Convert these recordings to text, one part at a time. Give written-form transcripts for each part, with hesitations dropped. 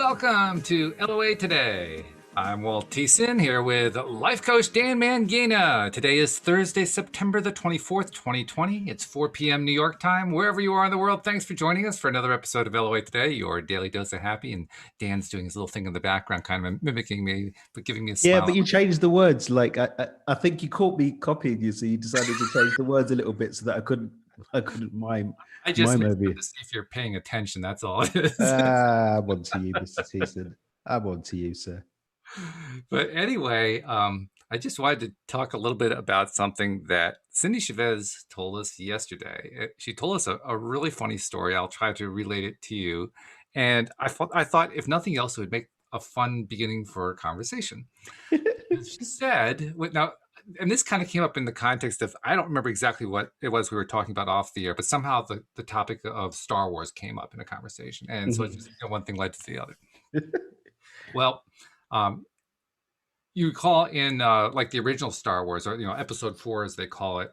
Welcome to LOA Today. I'm Walt here with life coach Dan Mangina. Today is Thursday, September the 24th, 2020. It's 4 p.m. New York time. Wherever you are in the world, thanks for joining us for another episode of LOA Today, your daily dose of happy. And Dan's doing his little thing in the background, kind of mimicking me, but giving me a smile. Yeah, but you changed the words. Like I think you caught me copying you, so you decided to change the words a little bit so that I couldn't mime. I just mime to see if you're paying attention. That's all it is. I'm on to you, Mr. Thiessen. I'm on to you, sir. But anyway, I just wanted to talk a little bit about something that Cindie Chavez told us yesterday. She told us a really funny story. I'll try to relate it to you. And I thought, if nothing else, it would make a fun beginning for a conversation. She said, now, and this kind of came up in the context of, I don't remember exactly what it was we were talking about off the air, but somehow the topic of Star Wars came up in a conversation. And so just, one thing led to the other. Well, you recall in like the original Star Wars, or Episode 4 as they call it,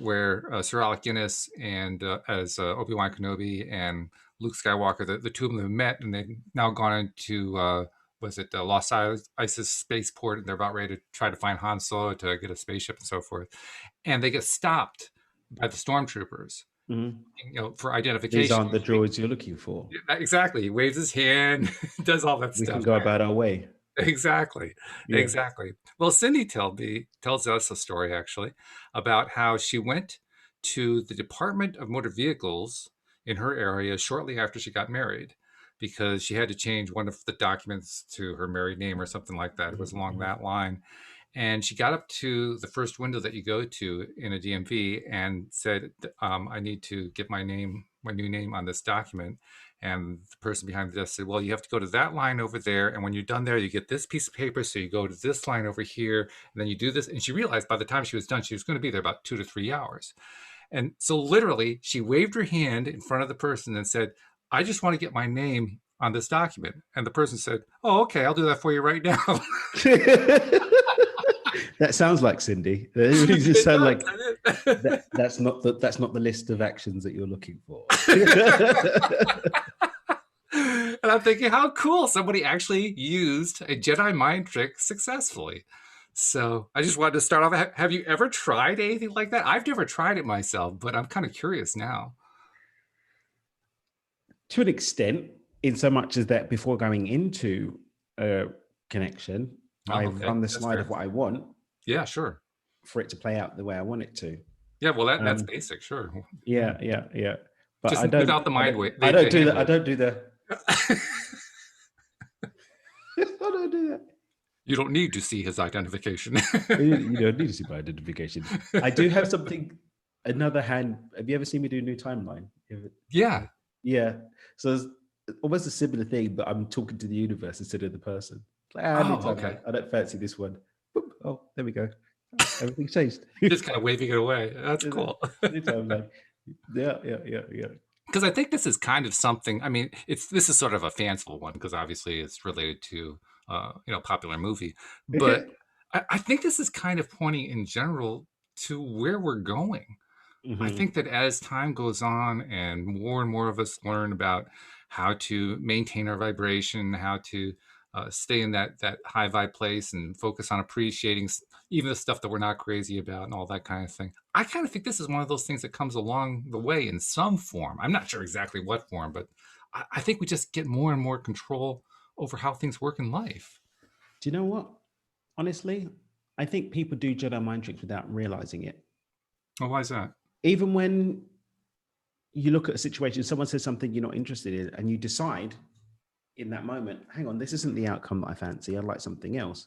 where Sir Alec Guinness and as Obi-Wan Kenobi and Luke Skywalker, the two of them met, and they've now gone into Los Isis spaceport, and they're about ready to try to find Han Solo to get a spaceship and so forth, and they get stopped by the stormtroopers. For identification. These aren't the droids you're looking for. Exactly. He waves his hand, does all that stuff. We can go about our way. Exactly. Well, Cindie tells us a story, actually, about how she went to the Department of Motor Vehicles in her area shortly after she got married, because she had to change one of the documents to her married name or something like that. It was along that line. And she got up to the first window that you go to in a DMV and said, I need to get my new name on this document. And the person behind the desk said, well, you have to go to that line over there. And when you're done there, you get this piece of paper. So you go to this line over here, and then you do this. And she realized by the time she was done, she was going to be there about 2 to 3 hours. And so literally, she waved her hand in front of the person and said, I just want to get my name on this document. And the person said, oh, okay, I'll do that for you right now. That sounds like Cindie. It really just sounds like that's not the list of actions that you're looking for. And I'm thinking, how cool! Somebody actually used a Jedi Mind Trick successfully. So I just wanted to start off. Have you ever tried anything like that? I've never tried it myself, but I'm kind of curious now. To an extent, in so much as that before going into a connection, I run the slide of what I want. Yeah, sure. For it to play out the way I want it to. Yeah, well, that's basic, sure. Yeah. But just without the mind weight. I don't do that. I don't do that. You don't need to see his identification. You don't need to see my identification. I do have something. Another hand. Have you ever seen me do New Timeline? Yeah. Yeah. So it's almost a similar thing, but I'm talking to the universe instead of the person. Like, okay. I don't fancy this one. Boop. Oh, there we go. Everything's changed. Just kind of waving it away. That's cool. New Timeline. Yeah. Because I think this is kind of something. I mean, this is sort of a fanciful one because obviously it's related to popular movie, but I think this is kind of pointing in general to where we're going. I think that as time goes on and more of us learn about how to maintain our vibration, how to stay in that high vibe place and focus on appreciating even the stuff that we're not crazy about and all that kind of thing. I kind of think this is one of those things that comes along the way in some form. I'm not sure exactly what form, but I think we just get more and more control over how things work in life. Do you know what? Honestly, I think people do Jedi Mind Tricks without realizing it. Oh, why is that? Even when you look at a situation, someone says something you're not interested in, and you decide in that moment, hang on, this isn't the outcome that I fancy. I'd like something else.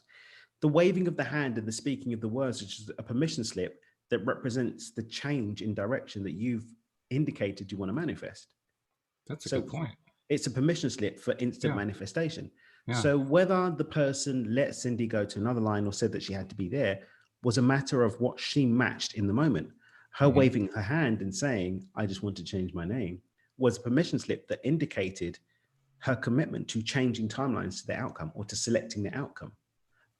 The waving of the hand and the speaking of the words, which is a permission slip that represents the change in direction that you've indicated you want to manifest. That's a good point. It's a permission slip for instant manifestation. Yeah. So whether the person let Cindie go to another line or said that she had to be there was a matter of what she matched in the moment. Her waving her hand and saying, I just want to change my name, was a permission slip that indicated her commitment to changing timelines to the outcome or to selecting the outcome.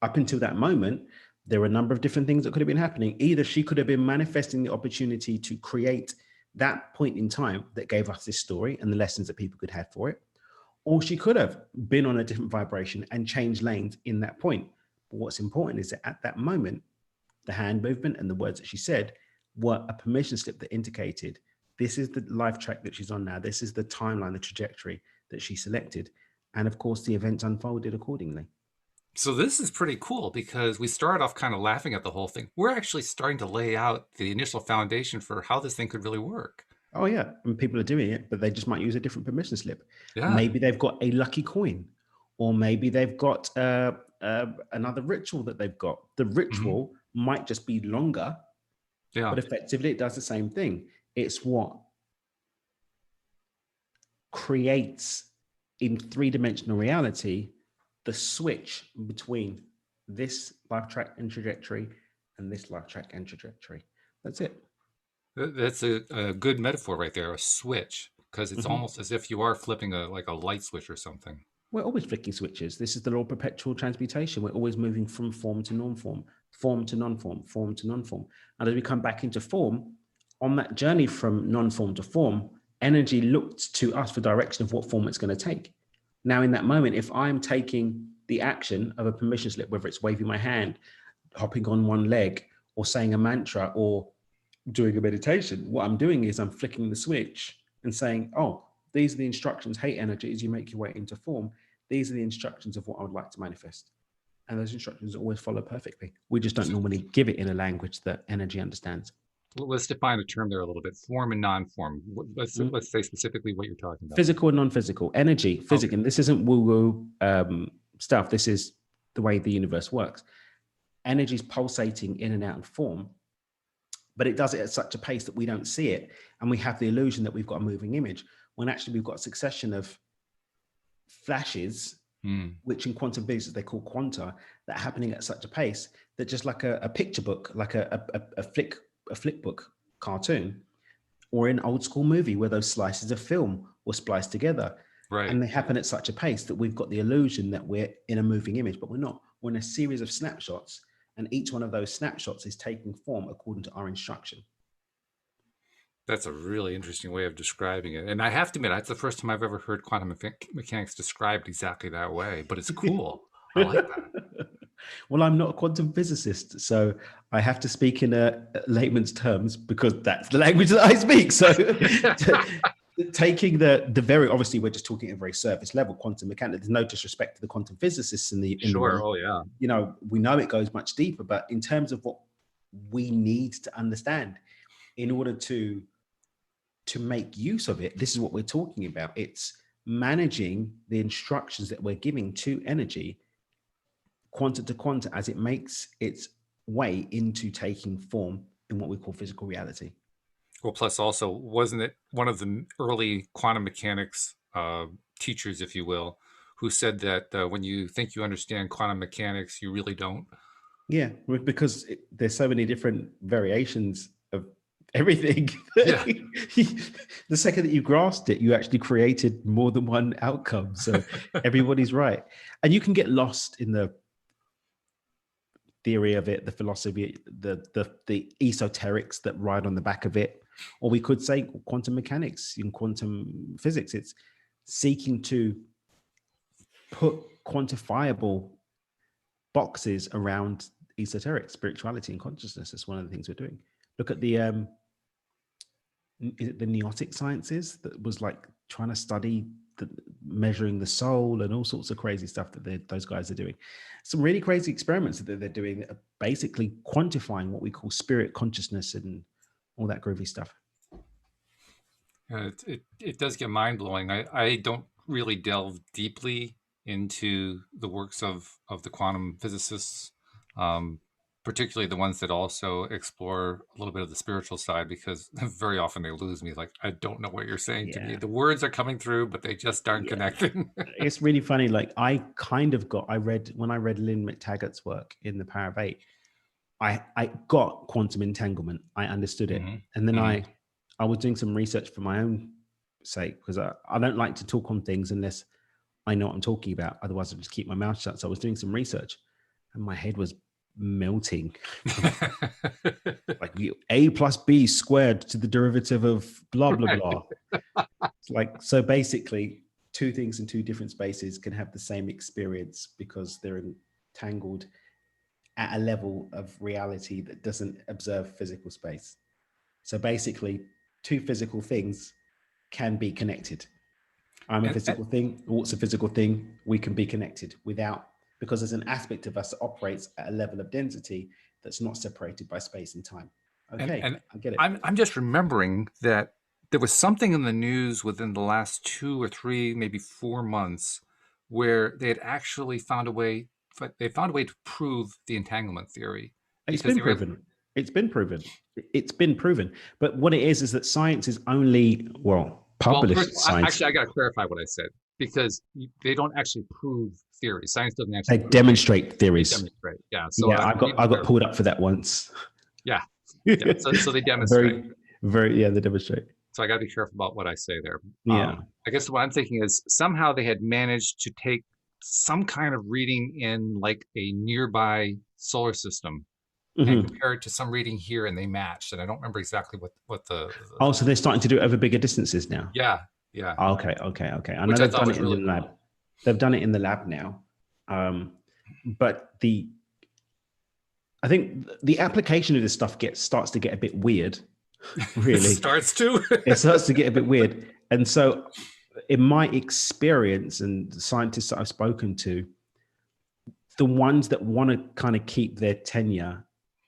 Up until that moment, there were a number of different things that could have been happening. Either she could have been manifesting the opportunity to create that point in time that gave us this story and the lessons that people could have for it, Or she could have been on a different vibration and changed lanes in that point. But what's important is that at that moment, the hand movement and the words that she said were a permission slip that indicated this is the life track that she's on now. This is the timeline, the trajectory that she selected. And of course, the events unfolded accordingly. So this is pretty cool because we started off kind of laughing at the whole thing. We're actually starting to lay out the initial foundation for how this thing could really work. Oh, yeah. And people are doing it, but they just might use a different permission slip. Yeah. Maybe they've got a lucky coin, or maybe they've got another ritual that they've got. The ritual might just be longer, Yeah. but effectively it does the same thing. It's what creates in three-dimensional reality the switch between this life track and trajectory and this life track and trajectory. That's it. That's a good metaphor right there, a switch, because it's almost as if you are flipping like a light switch or something. We're always flicking switches. This is the law of perpetual transmutation. We're always moving from form to non-form, form to non-form, form to non-form. And as we come back into form, on that journey from non-form to form, energy looked to us for direction of what form it's going to take. Now, in that moment, if I'm taking the action of a permission slip, whether it's waving my hand, hopping on one leg, or saying a mantra, or doing a meditation, what I'm doing is I'm flicking the switch and saying, oh, these are the instructions. Hey, energy, as you make your way into form, these are the instructions of what I would like to manifest. And those instructions always follow perfectly. We just don't normally give it in a language that energy understands. Let's define a term there a little bit: form and non-form. Let's say specifically what you're talking about. Physical and non-physical, energy, physical. Okay. And this isn't woo-woo stuff. This is the way the universe works. Energy is pulsating in and out of form, but it does it at such a pace that we don't see it. And we have the illusion that we've got a moving image, when actually we've got a succession of flashes, which in quantum physics they call quanta, that are happening at such a pace that just like a picture book, like a flick book cartoon, or an old school movie where those slices of film were spliced together. Right. And they happen at such a pace that we've got the illusion that we're in a moving image, but we're not. We're in a series of snapshots, and each one of those snapshots is taking form according to our instruction. That's a really interesting way of describing it. And I have to admit, that's the first time I've ever heard quantum mechanics described exactly that way, but it's cool. I like that. Well, I'm not a quantum physicist, so I have to speak in layman's terms because that's the language that I speak. So taking the very, obviously we're just talking at a very surface level, quantum mechanics, there's no disrespect to the quantum physicists in the world. Oh yeah. You know, we know it goes much deeper, but in terms of what we need to understand in order to make use of it, this is what we're talking about. It's managing the instructions that we're giving to energy, quanta to quanta, as it makes its way into taking form in what we call physical reality. Well, plus also, wasn't it one of the early quantum mechanics teachers, if you will, who said that when you think you understand quantum mechanics, you really don't? Yeah, because there's so many different variations of everything. Yeah. The second that you grasped it, you actually created more than one outcome. So everybody's right. And you can get lost in the theory of it, the philosophy, the esoterics that ride on the back of it. Or we could say quantum mechanics in quantum physics. It's seeking to put quantifiable boxes around esoteric spirituality and consciousness. That's one of the things we're doing. Look at the is it the Neotic sciences that was like trying to study measuring the soul and all sorts of crazy stuff that those guys are doing. Some really crazy experiments that they're doing that are basically quantifying what we call spirit consciousness and all that groovy stuff. It does get mind-blowing. I don't really delve deeply into the works of the quantum physicists, particularly the ones that also explore a little bit of the spiritual side, because very often they lose me. Like, I don't know what you're saying to me. The words are coming through, but they just aren't connecting. It's really funny. Like when I read Lynn McTaggart's work in The Power of Eight, I got quantum entanglement. I understood it. And then I was doing some research for my own sake, because I don't like to talk on things unless I know what I'm talking about. Otherwise I'll just keep my mouth shut. So I was doing some research and my head was melting. Like A plus B squared to the derivative of blah, blah, blah. Like, so basically two things in two different spaces can have the same experience because they're entangled at a level of reality that doesn't observe physical space. So basically, two physical things can be connected. I'm a And physical thing, Walt's a physical thing. We can be connected without, because there's an aspect of us that operates at a level of density that's not separated by space and time. Okay, and I get it. I'm just remembering that there was something in the news within the last 2 or 3, maybe 4 months, where they had actually found a way. They found a way to prove the entanglement theory It's because been they were. proven. It's been proven. It's been proven. But what it is that science is only, well, Well, first published of all, science. actually, I got to clarify what I said because they don't actually prove theory. Science doesn't They actually prove theory. demonstrate They theories. demonstrate. Yeah. So Yeah, I need to I got clarify. pulled up for that once. Yeah. Yeah. So they demonstrate. Very, very, yeah, they demonstrate. So I got to be careful about what I say there. Yeah. I guess what I'm thinking is somehow they had managed to take some kind of reading in like a nearby solar system and Hmm. compare it to some reading here, and they matched. And I don't remember exactly what Oh, so they're starting to do it over bigger distances now. yeah, yeah, Okay, okay, okay. I know which I they've thought done was it in the really lab. cool. They've done it in the lab now. But I think the application of this stuff starts to get a bit weird. Really, Starts to. it starts to get a bit weird. And so, in my experience and the scientists that I've spoken to, the ones that want to kind of keep their tenure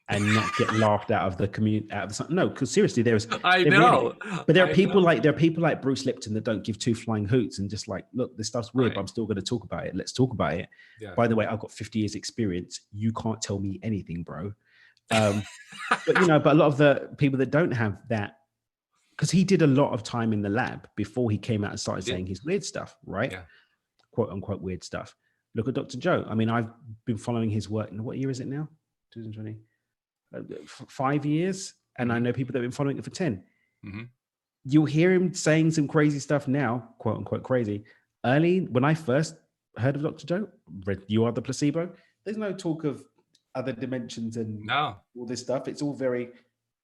and not get laughed out of the community, out of the, no, because seriously, I there really, know. but I know. there are people like Bruce Lipton that don't give two flying hoots and just like, look, this stuff's weird, but Right. I'm still going to talk about it. Let's talk about it. Yeah. By the way, I've got 50 years experience. You can't tell me anything, bro. But a lot of the people that don't have that, because he did a lot of time in the lab before he came out and started He did. saying his weird stuff, right? Yeah. Quote unquote weird stuff. Look at Dr. Joe. I mean, I've been following his work. What year is it now? 2020. 5 years. And I Mm-hmm. know people that have been following it for 10. Mm-hmm. You'll hear him saying some crazy stuff now, quote unquote crazy. Early, when I first heard of Dr. Joe, read You Are the Placebo, there's no talk of other dimensions and No. all this stuff. It's all very,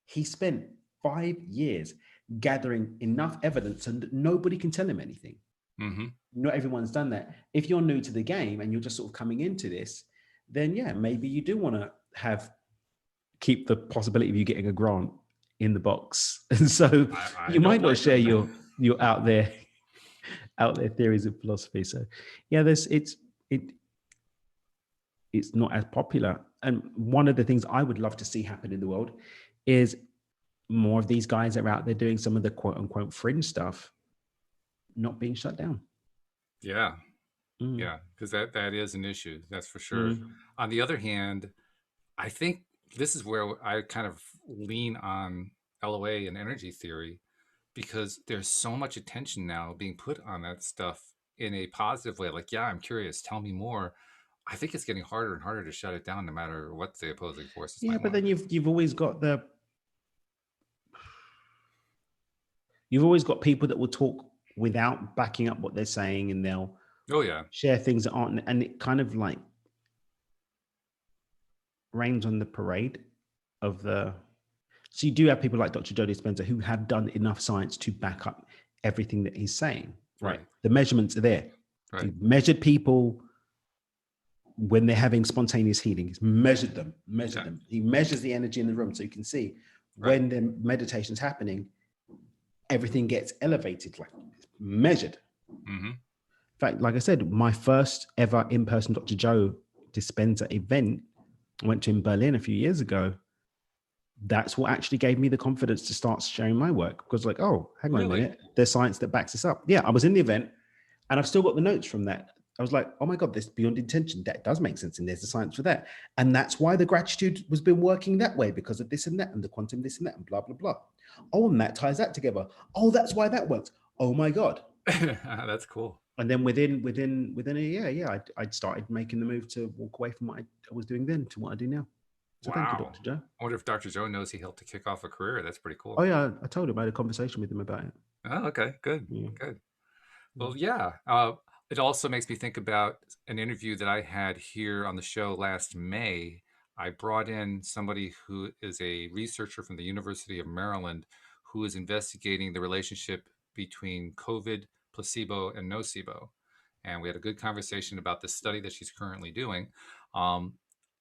he spent 5 years gathering enough evidence and nobody can tell him anything. Mm-hmm. Not everyone's done that. If you're new to the game and you're just sort of coming into this, then yeah, maybe you do want to keep the possibility of you getting a grant in the box. And so I you don't might not blame share them. your out there theories of philosophy. So yeah, it's not as popular. And one of the things I would love to see happen in the world is more of these guys that are out there doing some of the quote unquote fringe stuff not being shut down. Yeah. Mm. Yeah. Because that is an issue. That's for sure. Mm. On the other hand, I think this is where I kind of lean on LOA and energy theory because there's so much attention now being put on that stuff in a positive way. Like, yeah, I'm curious. Tell me more. I think it's getting harder and harder to shut it down, no matter what the opposing forces Yeah, might but want. then you've always got people that will talk without backing up what they're saying, and they'll Oh yeah, share things that aren't, and it kind of like rains on the parade of the. So you do have people like Dr. Joe Dispenza who have done enough science to back up everything that he's saying. Right, right, the measurements are there. right, He measured people when they're having spontaneous healing. He's measured them. yeah, He measures the energy in the room, so you can see right. when the meditation's happening, everything gets elevated, like measured. Mm-hmm. In fact, like I said, my first ever in-person Dr. Joe Dispenza event I went to in Berlin a few years ago. That's what actually gave me the confidence to start sharing my work, because like, oh, hang on a Really? minute, there's science that backs this up. Yeah, I was in the event and I've still got the notes from that. I was like, oh my God, this beyond intention, that does make sense. And there's the science for that. And that's why the gratitude was been working that way, because of this and that, and the quantum this and that, and blah, blah, blah. Oh, and that ties that together. Oh, that's why that works. Oh my God. That's cool. And then within a year, yeah, I'd started making the move to walk away from what I was doing then to what I do now. So thank you, Wow. Dr. Joe. I wonder if Dr. Joe knows he helped to kick off a career. That's pretty Oh cool. yeah, I told him. I had a conversation with him about it. Oh, okay, good, Yeah. good. Yeah. Well, yeah. It also makes me think about an interview that I had here on the show last May. I brought in somebody who is a researcher from the University of Maryland who is investigating the relationship between COVID, placebo and nocebo. And we had a good conversation about the study that she's currently doing. Um,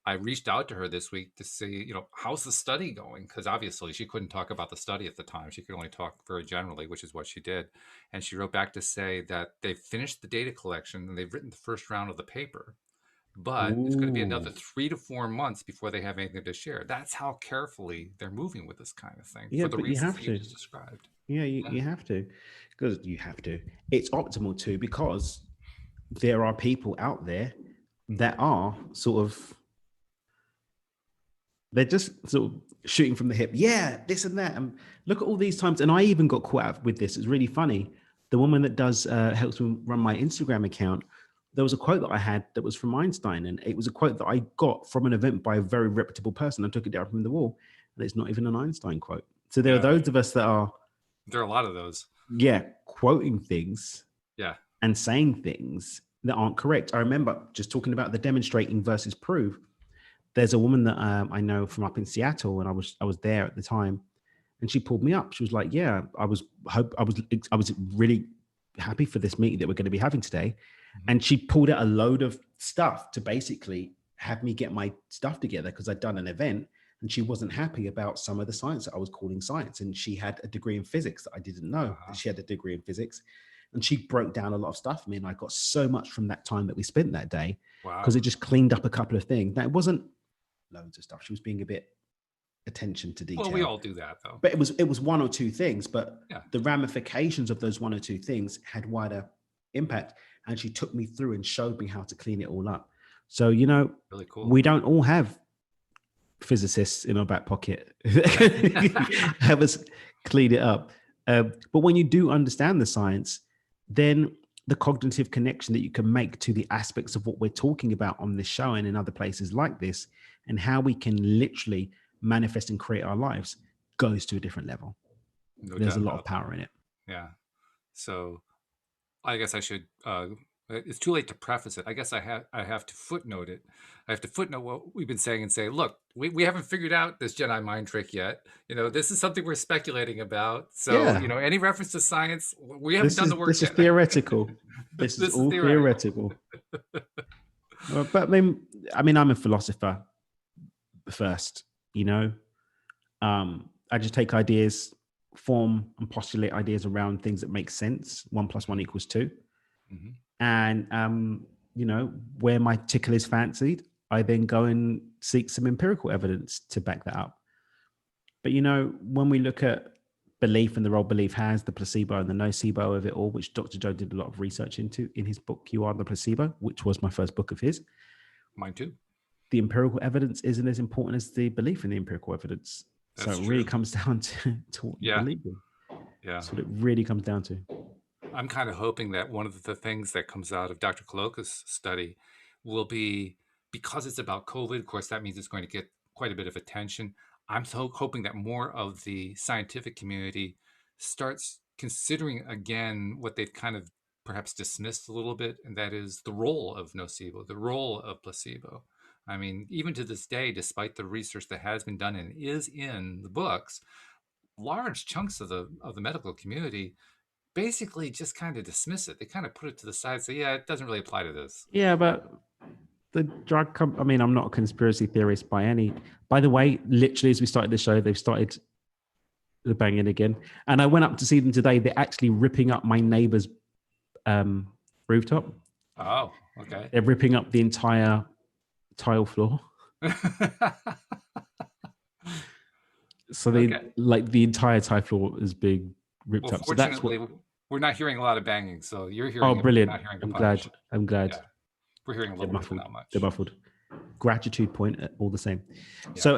I reached out to her this week to see, how's the study going? Because obviously she couldn't talk about the study at the time. She could only talk very generally, which is what she did. And she wrote back to say that they've finished the data collection and they've written the first round of the paper, but it's going to be another Ooh. 3 to 4 months before they have anything to share. That's how carefully they're moving with this kind of thing Yeah, for the but you reasons have that you to. just described. Yeah, Yeah. you have to. Because you have to. It's optimal too, because there are people out there that are sort of, they're just sort of shooting from the hip. Yeah, this and that. And look at all these times. And I even got caught out with this. It's really funny. The woman that does helps me run my Instagram account, there was a quote that I had that was from Einstein. And it was a quote that I got from an event by a very reputable person. I took it down from the wall. And it's not even an Einstein quote. So there are Yeah. those of us that are, There are a lot of those. yeah, quoting things Yeah. and saying things that aren't correct. I remember just talking about the demonstrating versus prove. There's a woman that I know from up in Seattle, and I was there at the time, and she pulled me up. She was like, "Yeah, I was really happy for this meeting that we're going to be having today," Mhm. and she pulled out a load of stuff to basically have me get my stuff together because I'd done an event, and she wasn't happy about some of the science that I was calling science, and she had a degree in physics that I didn't know that Uh-huh. she had a degree in physics, and she broke down a lot of stuff for me, and I got so much from that time that we spent that day because Wow. it just cleaned up a couple of things. That wasn't loads of stuff. She was being a bit attention to Well, we detail, all do that though. but it was one or two things. But Yeah. the ramifications of those one or two things had wider impact, and she took me through and showed me how to clean it all up. So Really cool. we don't all have physicists in our back pocket Yeah. have us clean it up. But when you do understand the science, then the cognitive connection that you can make to the aspects of what we're talking about on this show and in other places like this, and how we can literally manifest and create our lives, goes to a different level. No There's a doubt lot of about that. power in it. Yeah. So I guess I should. It's too late to preface it. I guess I have to footnote it. I have to footnote what we've been saying and say, look, we haven't figured out this Jedi mind trick yet. This is something we're speculating about. So Yeah, any reference to science, we haven't this done is the work this is yet. theoretical. This is This is all theoretical. theoretical. But I mean, I'm a philosopher first. You know, I just take ideas, form and postulate ideas around things that make sense. One plus one Mhm, equals two. mhm. And where my tickle is fancied, I then go and seek some empirical evidence to back that up. But when we look at belief and the role belief has, the placebo and the nocebo of it all, which Dr. Joe did a lot of research into in his book, You Are the Placebo, which was my first book of his, Mine too. the empirical evidence isn't as important as the belief in the empirical evidence. So That's it really true. comes down to what you Yeah. believe in. Yeah. That's what it really comes down to. I'm kind of hoping that one of the things that comes out of Dr. Koloka's study will be, because it's about COVID. Of course, that means it's going to get quite a bit of attention. I'm so hoping that more of the scientific community starts considering again what they've kind of perhaps dismissed a little bit, and that is the role of nocebo, the role of placebo. I mean, even to this day, despite the research that has been done and is in the books, large chunks of the medical community basically just kind of dismiss it. They kind of put it to the side, say, yeah, it doesn't really apply to this. Yeah, but I mean, I'm not a conspiracy theorist by the way, literally as we started the show, they've started the banging again. And I went up to see them today. They're actually ripping up my neighbor's rooftop. Oh, okay. They're ripping up the entire tile floor. So they Okay. like the entire tile floor is being ripped Well, up. So that's what. fortunately, we're not hearing a lot of banging, so you're Oh, hearing it, but we're brilliant. not hearing a I'm glad. bunch. I'm glad. Yeah, we're hearing a They're little bit, but muffled. not They're much. muffled. Gratitude point all the same. Yeah. So,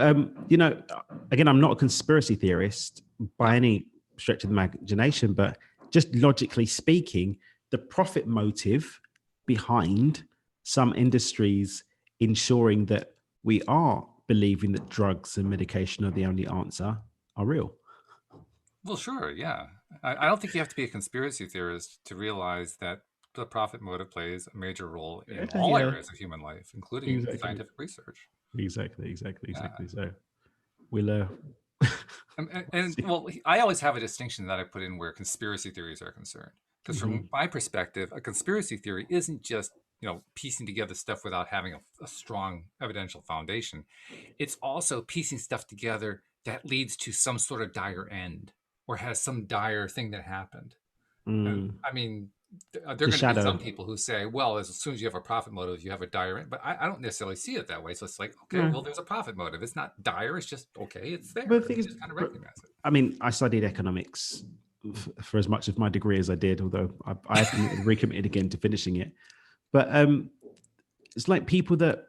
again, I'm not a conspiracy theorist by No. any stretch of the imagination, but just logically speaking, the profit motive behind some industries ensuring that we are believing that drugs and medication are the only answer are real. Well, sure. Yeah. I don't think you have to be a conspiracy theorist to realize that the profit motive plays a major role in all Yeah, areas of human life, including exactly. scientific research. Exactly. Yeah. So we'll And see. well, I always have a distinction that I put in where conspiracy theories are concerned. Because from Mhm. my perspective, a conspiracy theory isn't just, piecing together stuff without having a strong evidential foundation. It's also piecing stuff together that leads to some sort of dire end or has some dire thing that happened. And Mm. I mean, there are The going to be some shadow. people who say, well, as soon as you have a profit motive, you have a dire end. But I don't necessarily see it that way. So it's like, okay, No. well, there's a profit motive. It's not dire. It's just, okay, it's But there. the thing You is, just kind of but recognize it. I mean, I studied economics for as much of my degree as I did, although I have recommitted again to finishing it. But it's like people that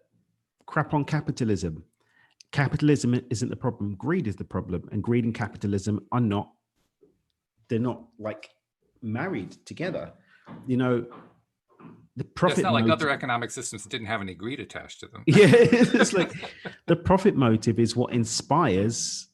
crap on capitalism. Capitalism isn't the problem. Greed is the problem. And greed and capitalism are not, they're not like married together. You know, the Yeah, it's profit not like other motive. economic systems didn't have any greed attached to them. Yeah, it's like the profit motive is what inspires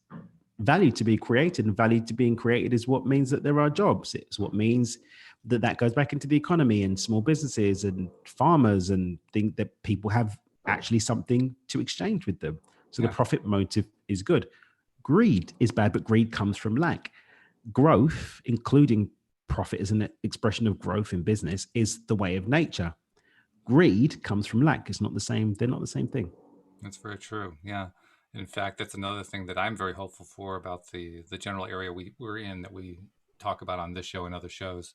value to be created, and value to being created is what means that there are jobs. It's what means that that goes back into the economy and small businesses and farmers, and think that people have actually something to exchange with them. So the Yeah. profit motive is good. Greed is bad, but greed comes from lack. Growth, including profit as an expression of growth in business, is the way of nature. Greed comes from lack. It's not the same. They're not the same thing. That's very true. Yeah. In fact, that's another thing that I'm very hopeful for about the general area we're in, that we talk about on this show and other shows,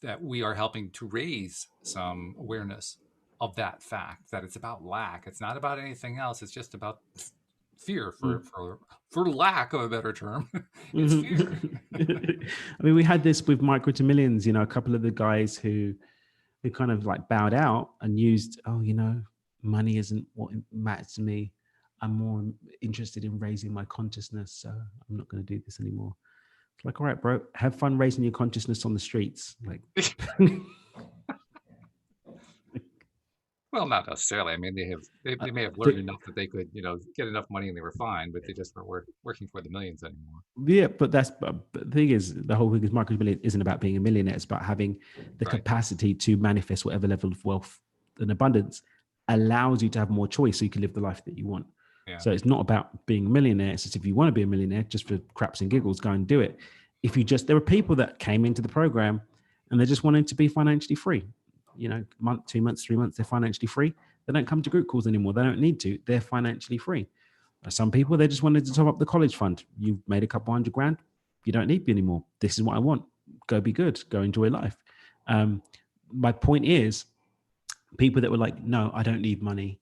that we are helping to raise some awareness of that fact, that it's about lack. It's not about anything else. It's just about fear, for lack of a better term. It's fear. Mhm. I mean, we had this with Micro to Millions. A couple of the guys who kind of like bowed out and used, oh, money isn't what matters to me. I'm more interested in raising my consciousness, so I'm not going to do this anymore. It's like, all right, bro, have fun raising your consciousness on the streets. Like, Well, not necessarily. I mean, uh, they may have learned the- enough that they could, get enough money and they were fine, but they just weren't working for the millions anymore. yeah, but but the thing is, the whole thing is Micro Million isn't about being a millionaire. It's about having the Right. capacity to manifest whatever level of wealth and abundance allows you to have more choice so you can live the life that you want. Yeah. So it's not about being a millionaire. It's just if you want to be a millionaire, just for craps and giggles, go and do it. There were people that came into the program and they just wanted to be financially free. Month, 2 months, 3 months, they're financially free. They don't come to group calls anymore. They don't need to. They're financially free. Some people, they just wanted to top up the college fund. You've made a couple $100,000. You don't need me anymore. This is what I want. Go be good. Go enjoy life. My point is, people that were like, no, I don't need money.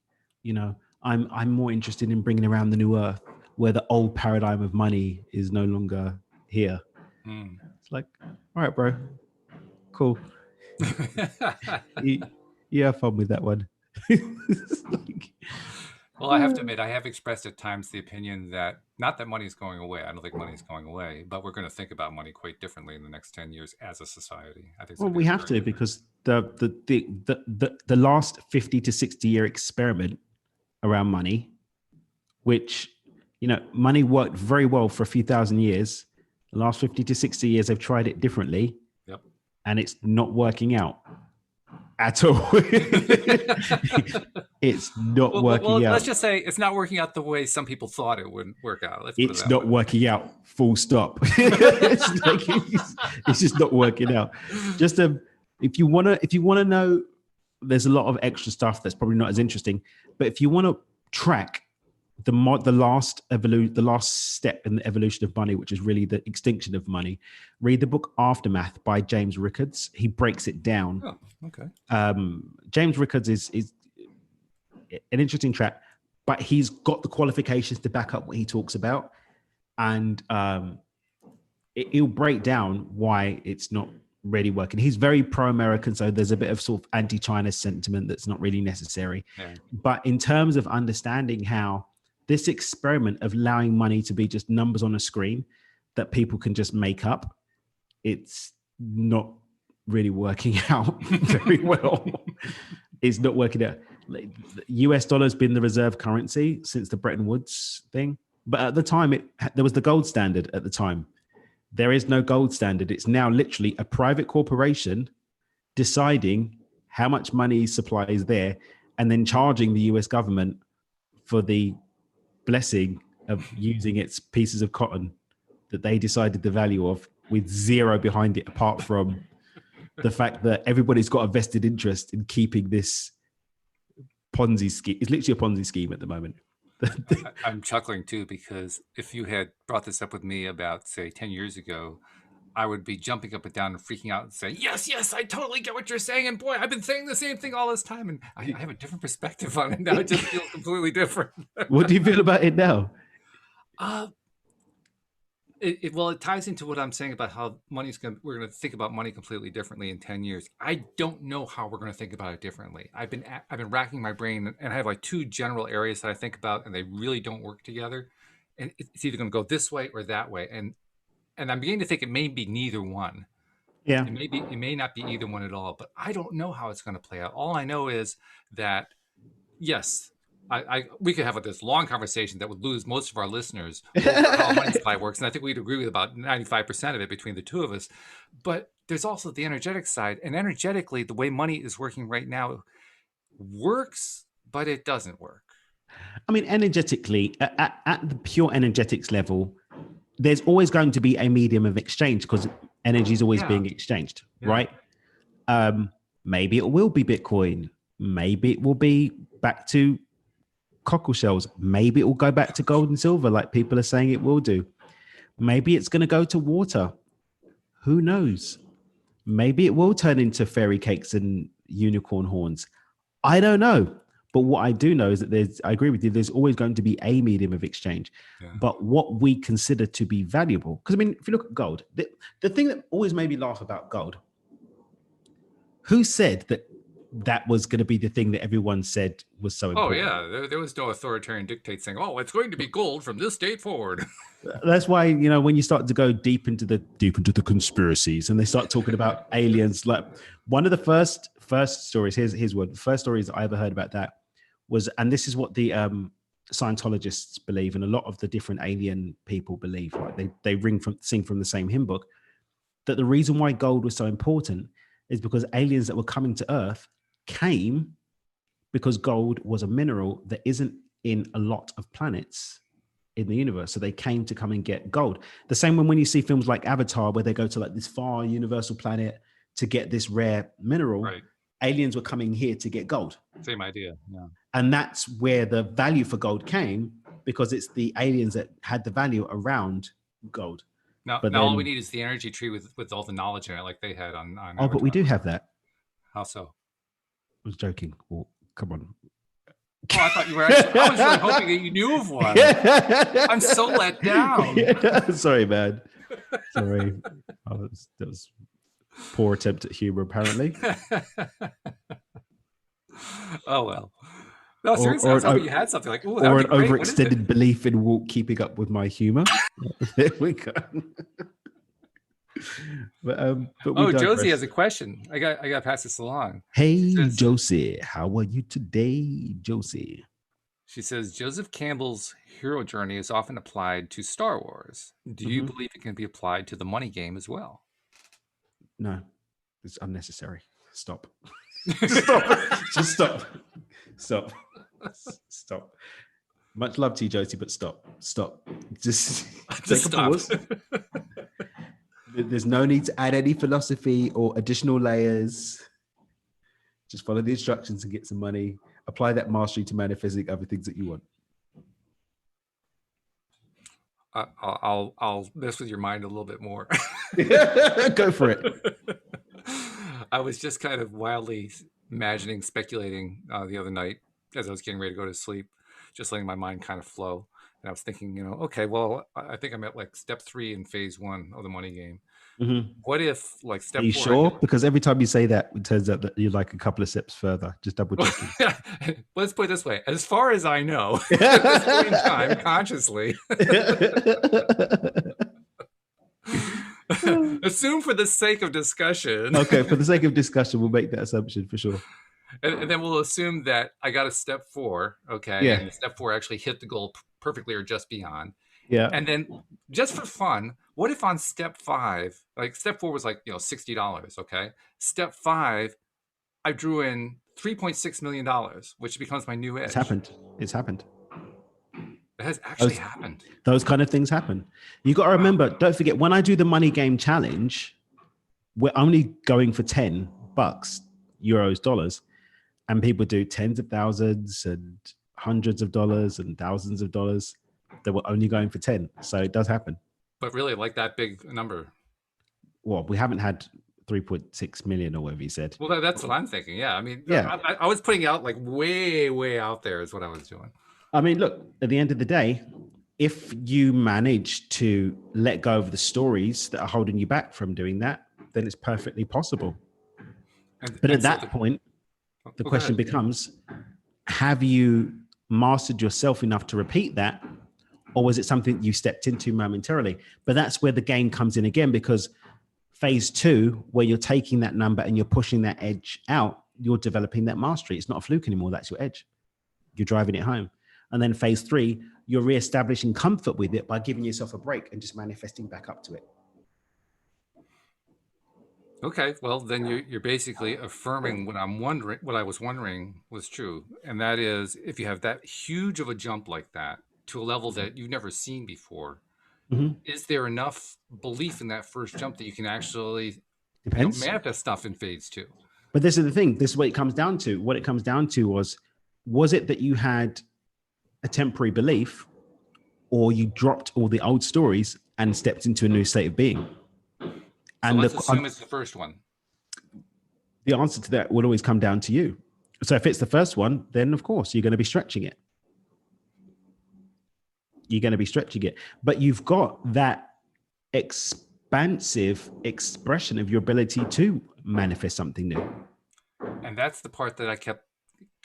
I'm more interested in bringing around the new earth where the old paradigm of money is no longer here. Mm. It's like, all right, bro, cool. You have fun with that one. Well, I have to admit, I have expressed at times the opinion that, not that money is going away. I don't think money is going away, but we're going to think about money quite differently in the next 10 years as a society. I think it's Well, going to be we have very to, different. because the last 50 to 60-year experiment around money, which money worked very well for a few thousand years. The last 50 to 60 years, they've tried it differently. Yep. And it's not working out at all. It's not working out. Let's just say it's not working out the way some people thought it wouldn't work out. Let's put it It's that not way. working out. Full stop. It's just not working out. Just if you wanna know, there's a lot of extra stuff that's probably not as interesting. But if you want to track the last step in the evolution of money, which is really the extinction of money, read the book Aftermath by James Rickards. He breaks it down. Oh, okay. James Rickards is an interesting chap, but he's got the qualifications to back up what he talks about, and he'll break down why it's not really working. He's very pro-American, so there's a bit of sort of anti-China sentiment that's not really necessary. Yeah. But in terms of understanding how this experiment of allowing money to be just numbers on a screen that people can just make up, it's not really working out very well. It's not working out. US dollar's been the reserve currency since the Bretton Woods thing. But at the time, there was the gold standard at the time. There is no gold standard. It's now literally a private corporation deciding how much money supply is there and then charging the US government for the blessing of using its pieces of cotton that they decided the value of, with zero behind it apart from the fact that everybody's got a vested interest in keeping this Ponzi scheme. It's literally a Ponzi scheme at the moment. I'm chuckling too, because if you had brought this up with me about, say, 10 years ago, I would be jumping up and down and freaking out and saying, yes, yes, I totally get what you're saying. And boy, I've been saying the same thing all this time. And I have a different perspective on it now. It just feels completely different. What do you feel about it now? uh, well, it ties into what I'm saying about how we're going to think about money completely differently in 10 years. I don't know how we're going to think about it differently. I've been racking my brain, and I have like two general areas that I think about, and they really don't work together. And it's either going to go this way or that way. And I'm beginning to think it may be neither one. Yeah. It may not be either one at all, but I don't know how it's going to play out. All I know is that, yes, we could have this long conversation that would lose most of our listeners over how money supply works, and I think we'd agree with about 95% of it between the two of us. But there's also the energetic side, and energetically, the way money is working right now works, but it doesn't work. I mean, energetically, at the pure energetics level, there's always going to be a medium of exchange because energy is always being exchanged, right? Maybe it will be Bitcoin. Maybe it will be back to cockle shells. Maybe it will go back to gold and silver like people are saying it will do. Maybe it's going to go to water. Who knows? Maybe it will turn into fairy cakes and unicorn horns. I don't know. But what I do know is that I agree with you, there's always going to be a medium of exchange. Yeah. But what we consider to be valuable, because I mean, if you look at gold, the thing that always made me laugh about gold, who said that was going to be the thing that everyone said was so important? Oh, yeah. There was no authoritarian dictate saying, oh, it's going to be gold from this date forward. That's why, you know, when you start to go deep into the conspiracies and they start talking about aliens, like one of the first stories, here's one, the first stories I ever heard about that was, and this is what the Scientologists believe, and a lot of the different alien people believe, right? They sing from the same hymn book, that the reason why gold was so important is because aliens that were coming to Earth came because gold was a mineral that isn't in a lot of planets in the universe. So they came to come and get gold. The same when you see films like Avatar, where they go to like this far universal planet to get this rare mineral, right. Aliens were coming here to get gold. Same idea, yeah. And that's where the value for gold came, because it's the aliens that had the value around gold. Now all we need is the energy tree with all the knowledge in it, like they had on Avatar. But we do have that. How so? I was joking. Well, come on. Oh, I thought you were actually, I was really hoping that you knew of one. I'm so let down. Yeah. Sorry, man. Sorry. That was poor attempt at humor, apparently. Oh, well. No, seriously, I was hoping you had something like, ooh, that or would an be great. overextended belief in Walt keeping up with my humor. There we go. But Josie has a question. I got to pass this along. Hey, Josie, how are you today, Josie? She says, Joseph Campbell's hero journey is often applied to Star Wars. Do you believe it can be applied to the money game as well? No, it's unnecessary. Stop. Stop. Just stop. Stop. Stop. Much love to you, Josie, but stop. Just take a pause. There's no need to add any philosophy or additional layers. Just follow the instructions and get some money. Apply that mastery to manifesting other things that you want. I'll mess with your mind a little bit more. Go for it. I was just kind of wildly speculating the other night as I was getting ready to go to sleep, just letting my mind kind of flow. And I was thinking, okay, well, I think I'm at like step 3 in phase 1 of the money game. Mm-hmm. What if like step 4? Are you sure? Because every time you say that, it turns out that you're like a couple of steps further. Just double checking. Let's put it this way. As far as I know, at this point in time, consciously. Assume for the sake of discussion. Okay, for the sake of discussion, we'll make that assumption for sure. And then we'll assume that I got a step 4, okay? Yeah. And step 4 actually hit the goal perfectly or just beyond. Yeah. And then just for fun, what if on step 5, like step 4 was like, $60, okay? Step 5, I drew in $3.6 million, which becomes my new edge. It's happened. It has actually happened. Those kind of things happen. You got to remember, don't forget, when I do the money game challenge, we're only going for $10, euros, dollars, and people do tens of thousands and hundreds of dollars and thousands of dollars. They were only going for 10. So it does happen. But really, like that big number. Well, we haven't had 3.6 million or whatever you said. Well, that's what I'm thinking. Yeah, I mean, Yeah. I was putting out like way, way out there is what I was doing. I mean, look, at the end of the day, if you manage to let go of the stories that are holding you back from doing that, then it's perfectly possible. But at that point, the question becomes, have you mastered yourself enough to repeat that? Or was it something you stepped into momentarily? But that's where the game comes in again, because phase 2, where you're taking that number and you're pushing that edge out, you're developing that mastery. It's not a fluke anymore. That's your edge. You're driving it home. And then phase 3, you're reestablishing comfort with it by giving yourself a break and just manifesting back up to it. Okay, well then you're basically affirming what I was wondering was true, and that is, if you have that huge of a jump like that to a level that you've never seen before, is there enough belief in that first jump that you can actually manifest stuff in phase 2? But this is the thing. This is what it comes down to. What it comes down to was it that you had a temporary belief, or you dropped all the old stories and stepped into a new state of being? And let's assume it's the first one. The answer to that would always come down to you. So if it's the first one, then of course you're going to be stretching it. You're going to be stretching it. But you've got that expansive expression of your ability to manifest something new. And that's the part that I kept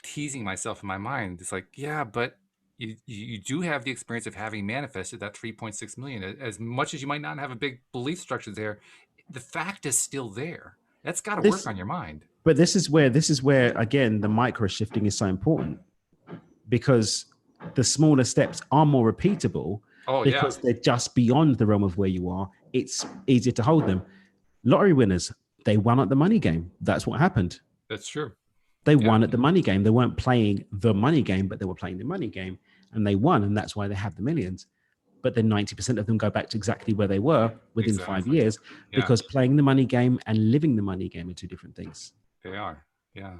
teasing myself in my mind. It's like, yeah, but you do have the experience of having manifested that 3.6 million. As much as you might not have a big belief structure there, the fact is still there. That's got to work on your mind. But this is where again the micro shifting is so important, because the smaller steps are more repeatable because they're just beyond the realm of where you are. It's easier to hold them. Lottery winners, they won at the money game. That's what happened. That's true. They won at the money game. They weren't playing the money game, but they were playing the money game, and they won, and that's why they have the millions. But then 90% of them go back to exactly where they were within 5 years, because playing the money game and living the money game are two different things. They are, yeah.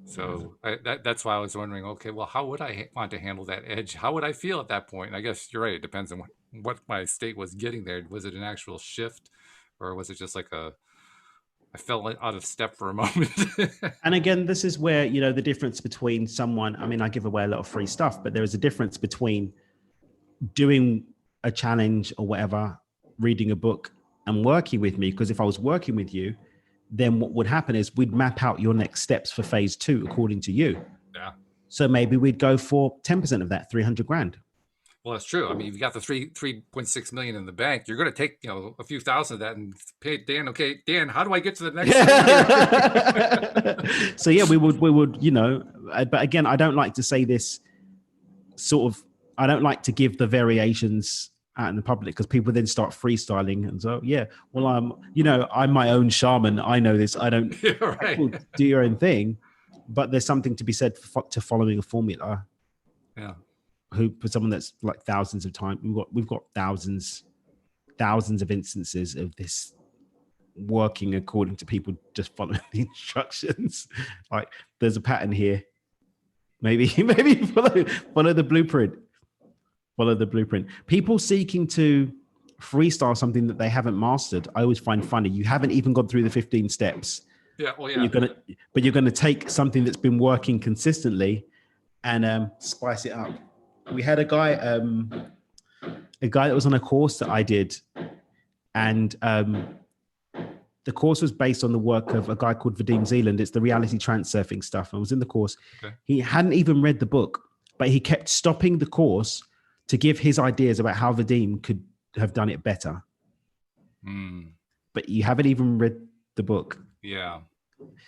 So that's why I was wondering, okay, well, how would I want to handle that edge? How would I feel at that point? And I guess you're right. It depends on what my state was getting there. Was it an actual shift, or was it just like I fell out of step for a moment? And again, this is where, the difference between someone, I mean, I give away a lot of free stuff, but there is a difference between doing a challenge or whatever, reading a book and working with me. Because if I was working with you, then what would happen is we'd map out your next steps for phase 2 according to you. Yeah. So maybe we'd go for 10% of that, 300 grand. Well, that's true. I mean, you've got the 3.6 million in the bank. You're going to take, a few thousand of that and pay Dan. Okay, Dan, how do I get to the next? So yeah, we would, but again, I don't like to say this I don't like to give the variations out in the public, because people then start freestyling. And so, yeah, well, I'm my own shaman. I know this. I don't do your own thing, but there's something to be said to following a formula. Yeah. For someone that's like thousands of times, we've got thousands of instances of this working according to people just following the instructions. Like, there's a pattern here. Maybe follow the blueprint. Follow the blueprint. People seeking to freestyle something that they haven't mastered, I always find funny. You haven't even gone through the 15 steps. Yeah, well, yeah. You're gonna take something that's been working consistently and spice it up. We had a guy that was on a course that I did, and the course was based on the work of a guy called Vadim Zealand. It's the reality transurfing stuff. I was in the course. Okay. He hadn't even read the book, but he kept stopping the course to give his ideas about how Vadim could have done it better. But you haven't even read the book. Yeah.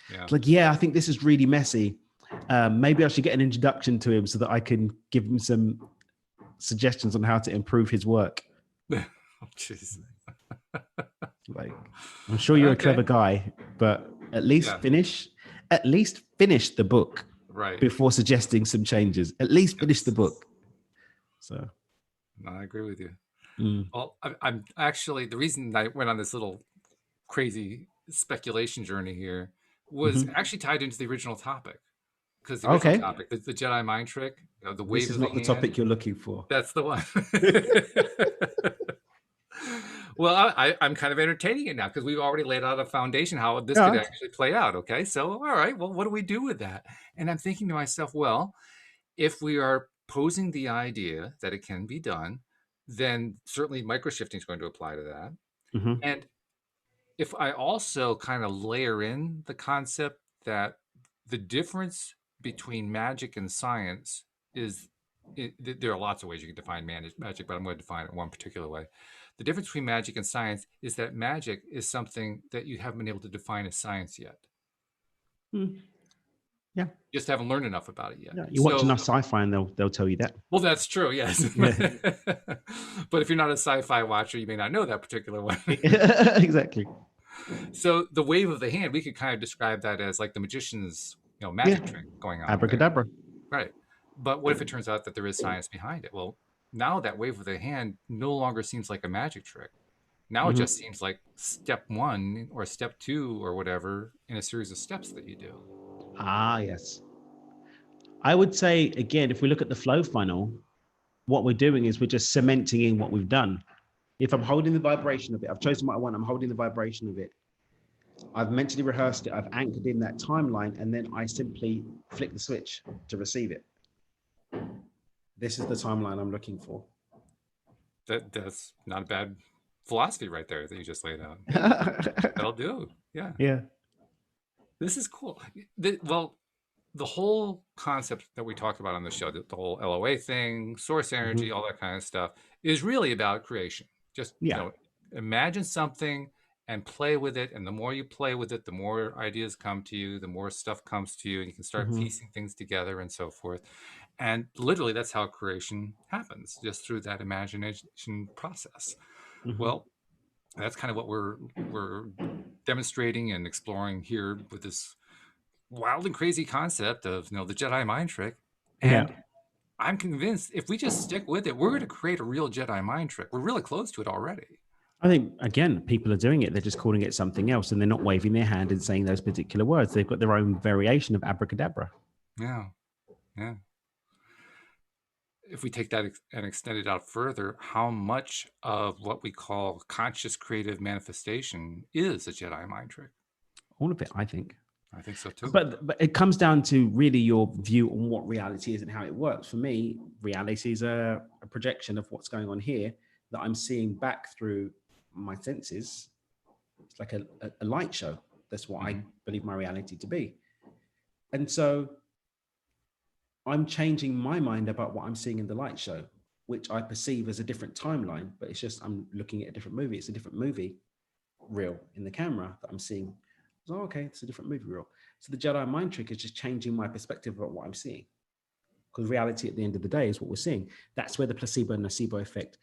It's like, yeah, I think this is really messy. Maybe I should get an introduction to him so that I can give him some suggestions on how to improve his work. Oh, jeez. Like, I'm sure you're a clever guy, but at least finish the book before suggesting some changes. At least finish the book. So, no, I agree with you. Well, I'm actually, the reason I went on this little crazy speculation journey here, was Hmm. actually tied into the original topic. Because the original Okay. topic, the Jedi Mind Trick, the This wave is of the not the hand, topic you're looking for. that's the one. Well, I'm kind of entertaining it now because we've already laid out a foundation how this could Yeah. actually play out. Okay, so all right, well, what do we do with that? And I'm thinking to myself, well, if we are posing the idea that it can be done, then certainly microshifting is going to apply to that. Hmm. And if I also kind of layer in the concept that the difference between magic and science is there are lots of ways you can define magic, but I'm going to define it one particular way. The difference between magic and science is that magic is something that you haven't been able to define as science yet. Mm. Yeah. You just haven't learned enough about it yet. Yeah. You watch So, enough sci-fi and they'll tell you that. well, that's true, yes. Yeah. But if you're not a sci-fi watcher, you may not know that particular one. Exactly. So the wave of the hand, we could kind of describe that as like the magician's, Yeah. magic trick going on there. Abracadabra. Right. But what if it turns out that there is science behind it? Well, now that wave of the hand no longer seems like a magic trick. Now it just Hmm. seems like step one or step two or whatever in a series of steps that you do. Ah, yes. I would say, again, if we look at the flow funnel, what we're doing is we're just cementing in what we've done. If I'm holding the vibration of it, I've chosen what I want, I'm holding the vibration of it. I've mentally rehearsed it, I've anchored in that timeline, and then I simply flick the switch to receive it. This is the timeline I'm looking for. That's not a bad philosophy right there that you just laid out. That'll do. Yeah. Yeah. This is cool. Well, the whole concept that we talked about on the show, the whole LOA thing, source energy, Hmm. all that kind of stuff, is really about creation. Just, Yeah. imagine something and play with it. And the more you play with it, the more ideas come to you, the more stuff comes to you, and you can start Hmm. piecing things together and so forth. And literally, that's how creation happens, just through that imagination process. Hmm. Well, that's kind of what we're demonstrating and exploring here with this wild and crazy concept of the Jedi mind trick. Yeah. And I'm convinced if we just stick with it, we're going to create a real Jedi mind trick. We're really close to it already. I think, again, people are doing it. They're just calling it something else and they're not waving their hand and saying those particular words. They've got their own variation of abracadabra. Yeah. Yeah. If we take that and extend it out further, how much of what we call conscious creative manifestation is a Jedi mind trick? All of it, I think. I think so too. But it comes down to really your view on what reality is and how it works. For me, reality is a projection of what's going on here that I'm seeing back through my senses. It's like a light show. That's what I believe my reality to be. And so I'm changing my mind about what I'm seeing in the light show, which I perceive as a different timeline, but it's just I'm looking at a different movie. It's a different movie reel in the camera that I'm seeing. So, okay, it's a different movie reel. So the Jedi mind trick is just changing my perspective about what I'm seeing. Because reality at the end of the day is what we're seeing. That's where the placebo nocebo effect,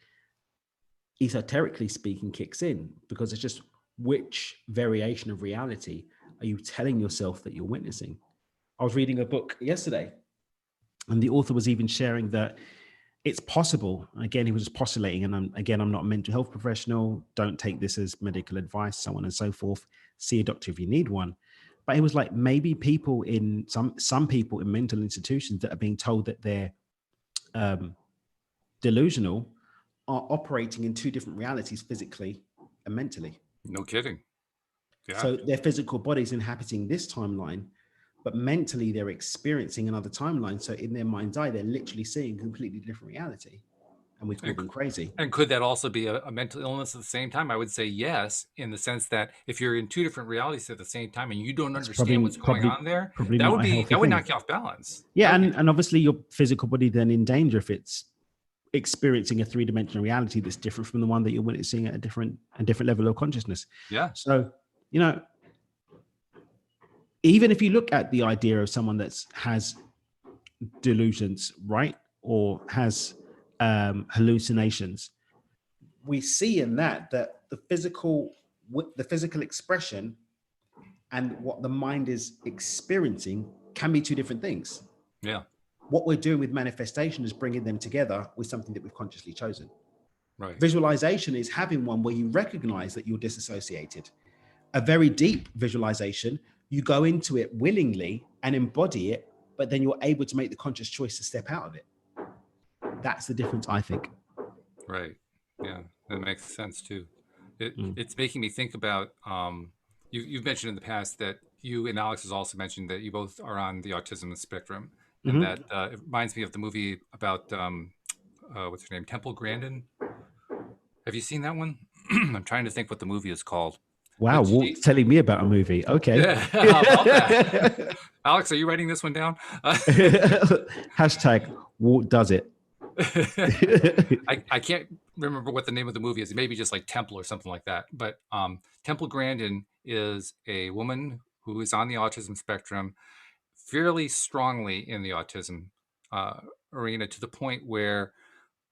esoterically speaking, kicks in, because it's just which variation of reality are you telling yourself that you're witnessing? I was reading a book yesterday, and the author was even sharing that it's possible. Again, he was just postulating, and I'm not a mental health professional. Don't take this as medical advice, so on and so forth. See a doctor if you need one. But it was like maybe people in some people in mental institutions that are being told that they're delusional are operating in two different realities, physically and mentally. No kidding. Yeah. So their physical body's inhabiting this timeline, but mentally they're experiencing another timeline. So in their mind's eye, they're literally seeing a completely different reality. And we call them crazy. And could that also be a mental illness at the same time? I would say yes, in the sense that if you're in two different realities at the same time and you don't That's understand what's going on there, probably that not would a healthy thing. knock you off balance. Yeah, and obviously your physical body then in danger if it's experiencing a three-dimensional reality that's different from the one that you're witnessing at a different level of consciousness. Yeah. So, even if you look at the idea of someone that has delusions, right, or has hallucinations, we see in that the physical expression and what the mind is experiencing can be two different things. Yeah. What we're doing with manifestation is bringing them together with something that we've consciously chosen. Right. Visualization is having one where you recognize that you're disassociated. a very deep visualization. You go into it willingly and embody it, but then you're able to make the conscious choice to step out of it. That's the difference, I think. Right. Yeah, that makes sense too. Mm. It's making me think about you've mentioned in the past that you and Alex has also mentioned that you both are on the autism spectrum, and Hmm. that it reminds me of the movie about what's her name, Temple Grandin. Have you seen that one? I'm trying to think what the movie is called. Wow, But Walt's she, telling me about a movie. Okay. yeah, how about that? Alex, are you writing this one down? Hashtag Walt does it. I can't remember what the name of the movie is. Maybe just like Temple or something like that. But Temple Grandin is a woman who is on the autism spectrum, fairly strongly in the autism uh, arena, to the point where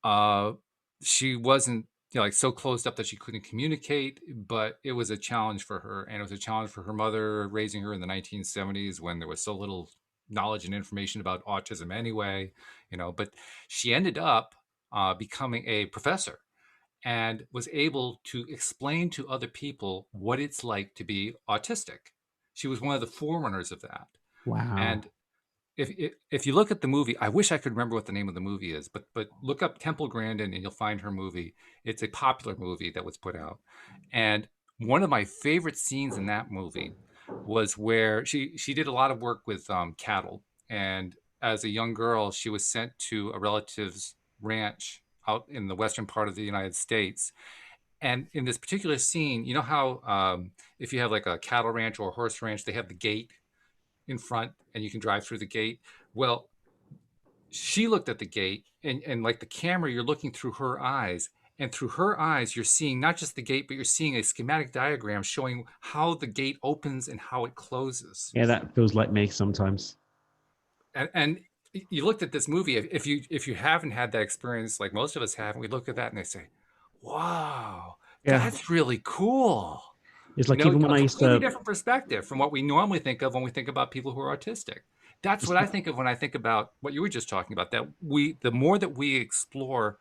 uh, she wasn't, like, so closed up that she couldn't communicate, but it was a challenge for her, and it was a challenge for her mother raising her in the 1970s when there was so little knowledge and information about autism anyway, but she ended up becoming a professor and was able to explain to other people what it's like to be autistic. She was one of the forerunners of that. Wow. And if you look at the movie, I wish I could remember what the name of the movie is, but look up Temple Grandin and you'll find her movie. It's a popular movie that was put out, and one of my favorite scenes in that movie was where she did a lot of work with cattle, and as a young girl, she was sent to a relative's ranch out in the western part of the United States. And in this particular scene, you know how if you have like a cattle ranch or a horse ranch, they have the gate in front and you can drive through the gate. Well, she looked at the gate, and like the camera, you're looking through her eyes. And through her eyes, you're seeing not just the gate, but you're seeing a schematic diagram showing how the gate opens and how it closes. Yeah, that feels like me sometimes. And you looked at this movie. If you haven't had that experience, like most of us have, and we look at that and they say, "Wow, Yeah. that's really cool." It's like even when A I used completely to, different perspective from what we normally think of when we think about people who are autistic. That's it's what I like, think of when I think about what you were just talking about. That the more that we explore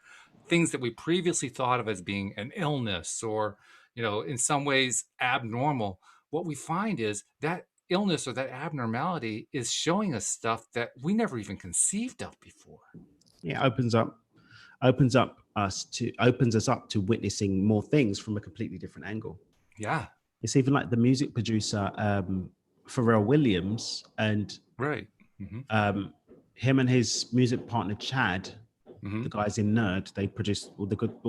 things that we previously thought of as being an illness or, in some ways abnormal, what we find is that illness or that abnormality is showing us stuff that we never even conceived of before. yeah, opens us up to witnessing more things from a completely different angle. Yeah, It's even like the music producer, Pharrell Williams, and right. Hmm. him and his music partner Chad, Hmm. the guys in Nerd, they produced all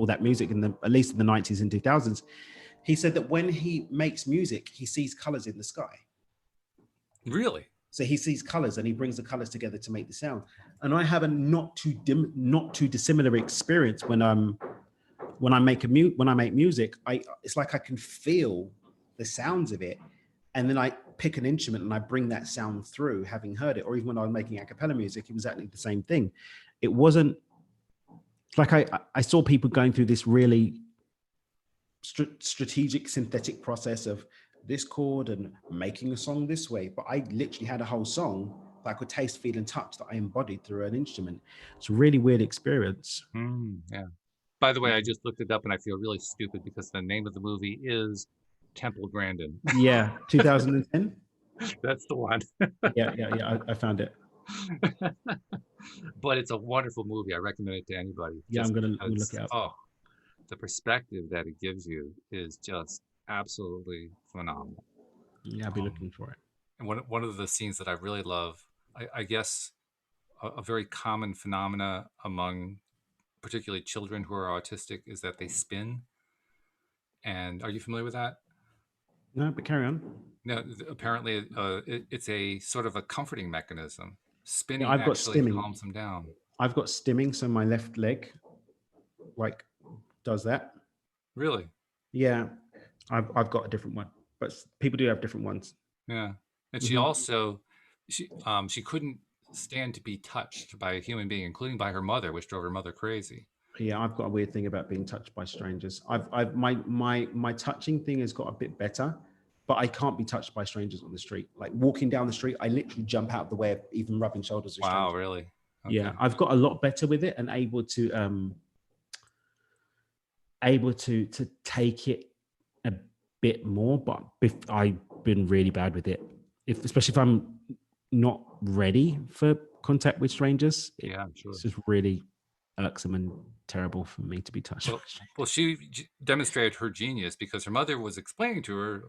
that music in the at least in the 90s and 2000s. He said that when he makes music, he sees colors in the sky. Really? So he sees colors and he brings the colors together to make the sound. And I have a not too dissimilar experience when I make music. It's like I can feel the sounds of it, and then I pick an instrument and I bring that sound through, having heard it. Or even when I was making a cappella music, it was exactly the same thing. It wasn't like I saw people going through this really strategic synthetic process of this chord and making a song this way, but I literally had a whole song that I could taste, feel, and touch that I embodied through an instrument. It's a really weird experience. Yeah. By the way, I just looked it up and I feel really stupid because the name of the movie is Temple Grandin. Yeah, 2010. That's the one. Yeah. I found it. But it's a wonderful movie. I recommend it to anybody Yeah, just I'm gonna look because, it up. oh, the perspective that it gives you is just absolutely phenomenal. Yeah, I'll be Um, looking for it. and one of the scenes that I really love, I guess, a very common phenomena among particularly children who are autistic is that they spin. And are you familiar with that? No, but carry on. No, apparently it's a sort of a comforting mechanism. Yeah, Spinning actually calms them down. I've got stimming, so my left leg like does that. Really? Yeah, I've got a different one, but people do have different ones. Yeah. And she Hmm. also she couldn't stand to be touched by a human being, including by her mother, which drove her mother crazy. Yeah, I've got a weird thing about being touched by strangers. My touching thing has got a bit better, but I can't be touched by strangers on the street. Like walking down the street, I literally jump out of the way of even rubbing shoulders with Wow, strangers. really? Yeah, Okay. I've got a lot better with it and able to take it bit more, but I've been really bad with it. Especially if I'm not ready for contact with strangers, Yeah, I'm sure. it's just really irksome and terrible for me to be touched by Well, strangers. well, she demonstrated her genius because her mother was explaining to her,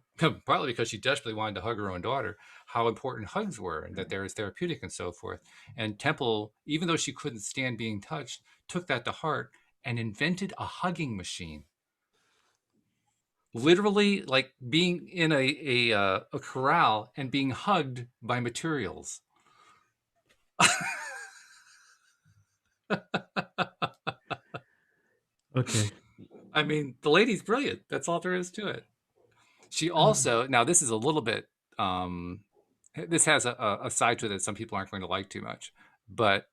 partly because she desperately wanted to hug her own daughter, how important hugs were and that they're therapeutic and so forth. And Temple, even though she couldn't stand being touched, took that to heart and invented a hugging machine. Literally, like being in a corral and being hugged by materials. Okay. I mean, the lady's brilliant. That's all there is to it. She also, now this is a little bit, um, this has a side to it that some people aren't going to like too much, but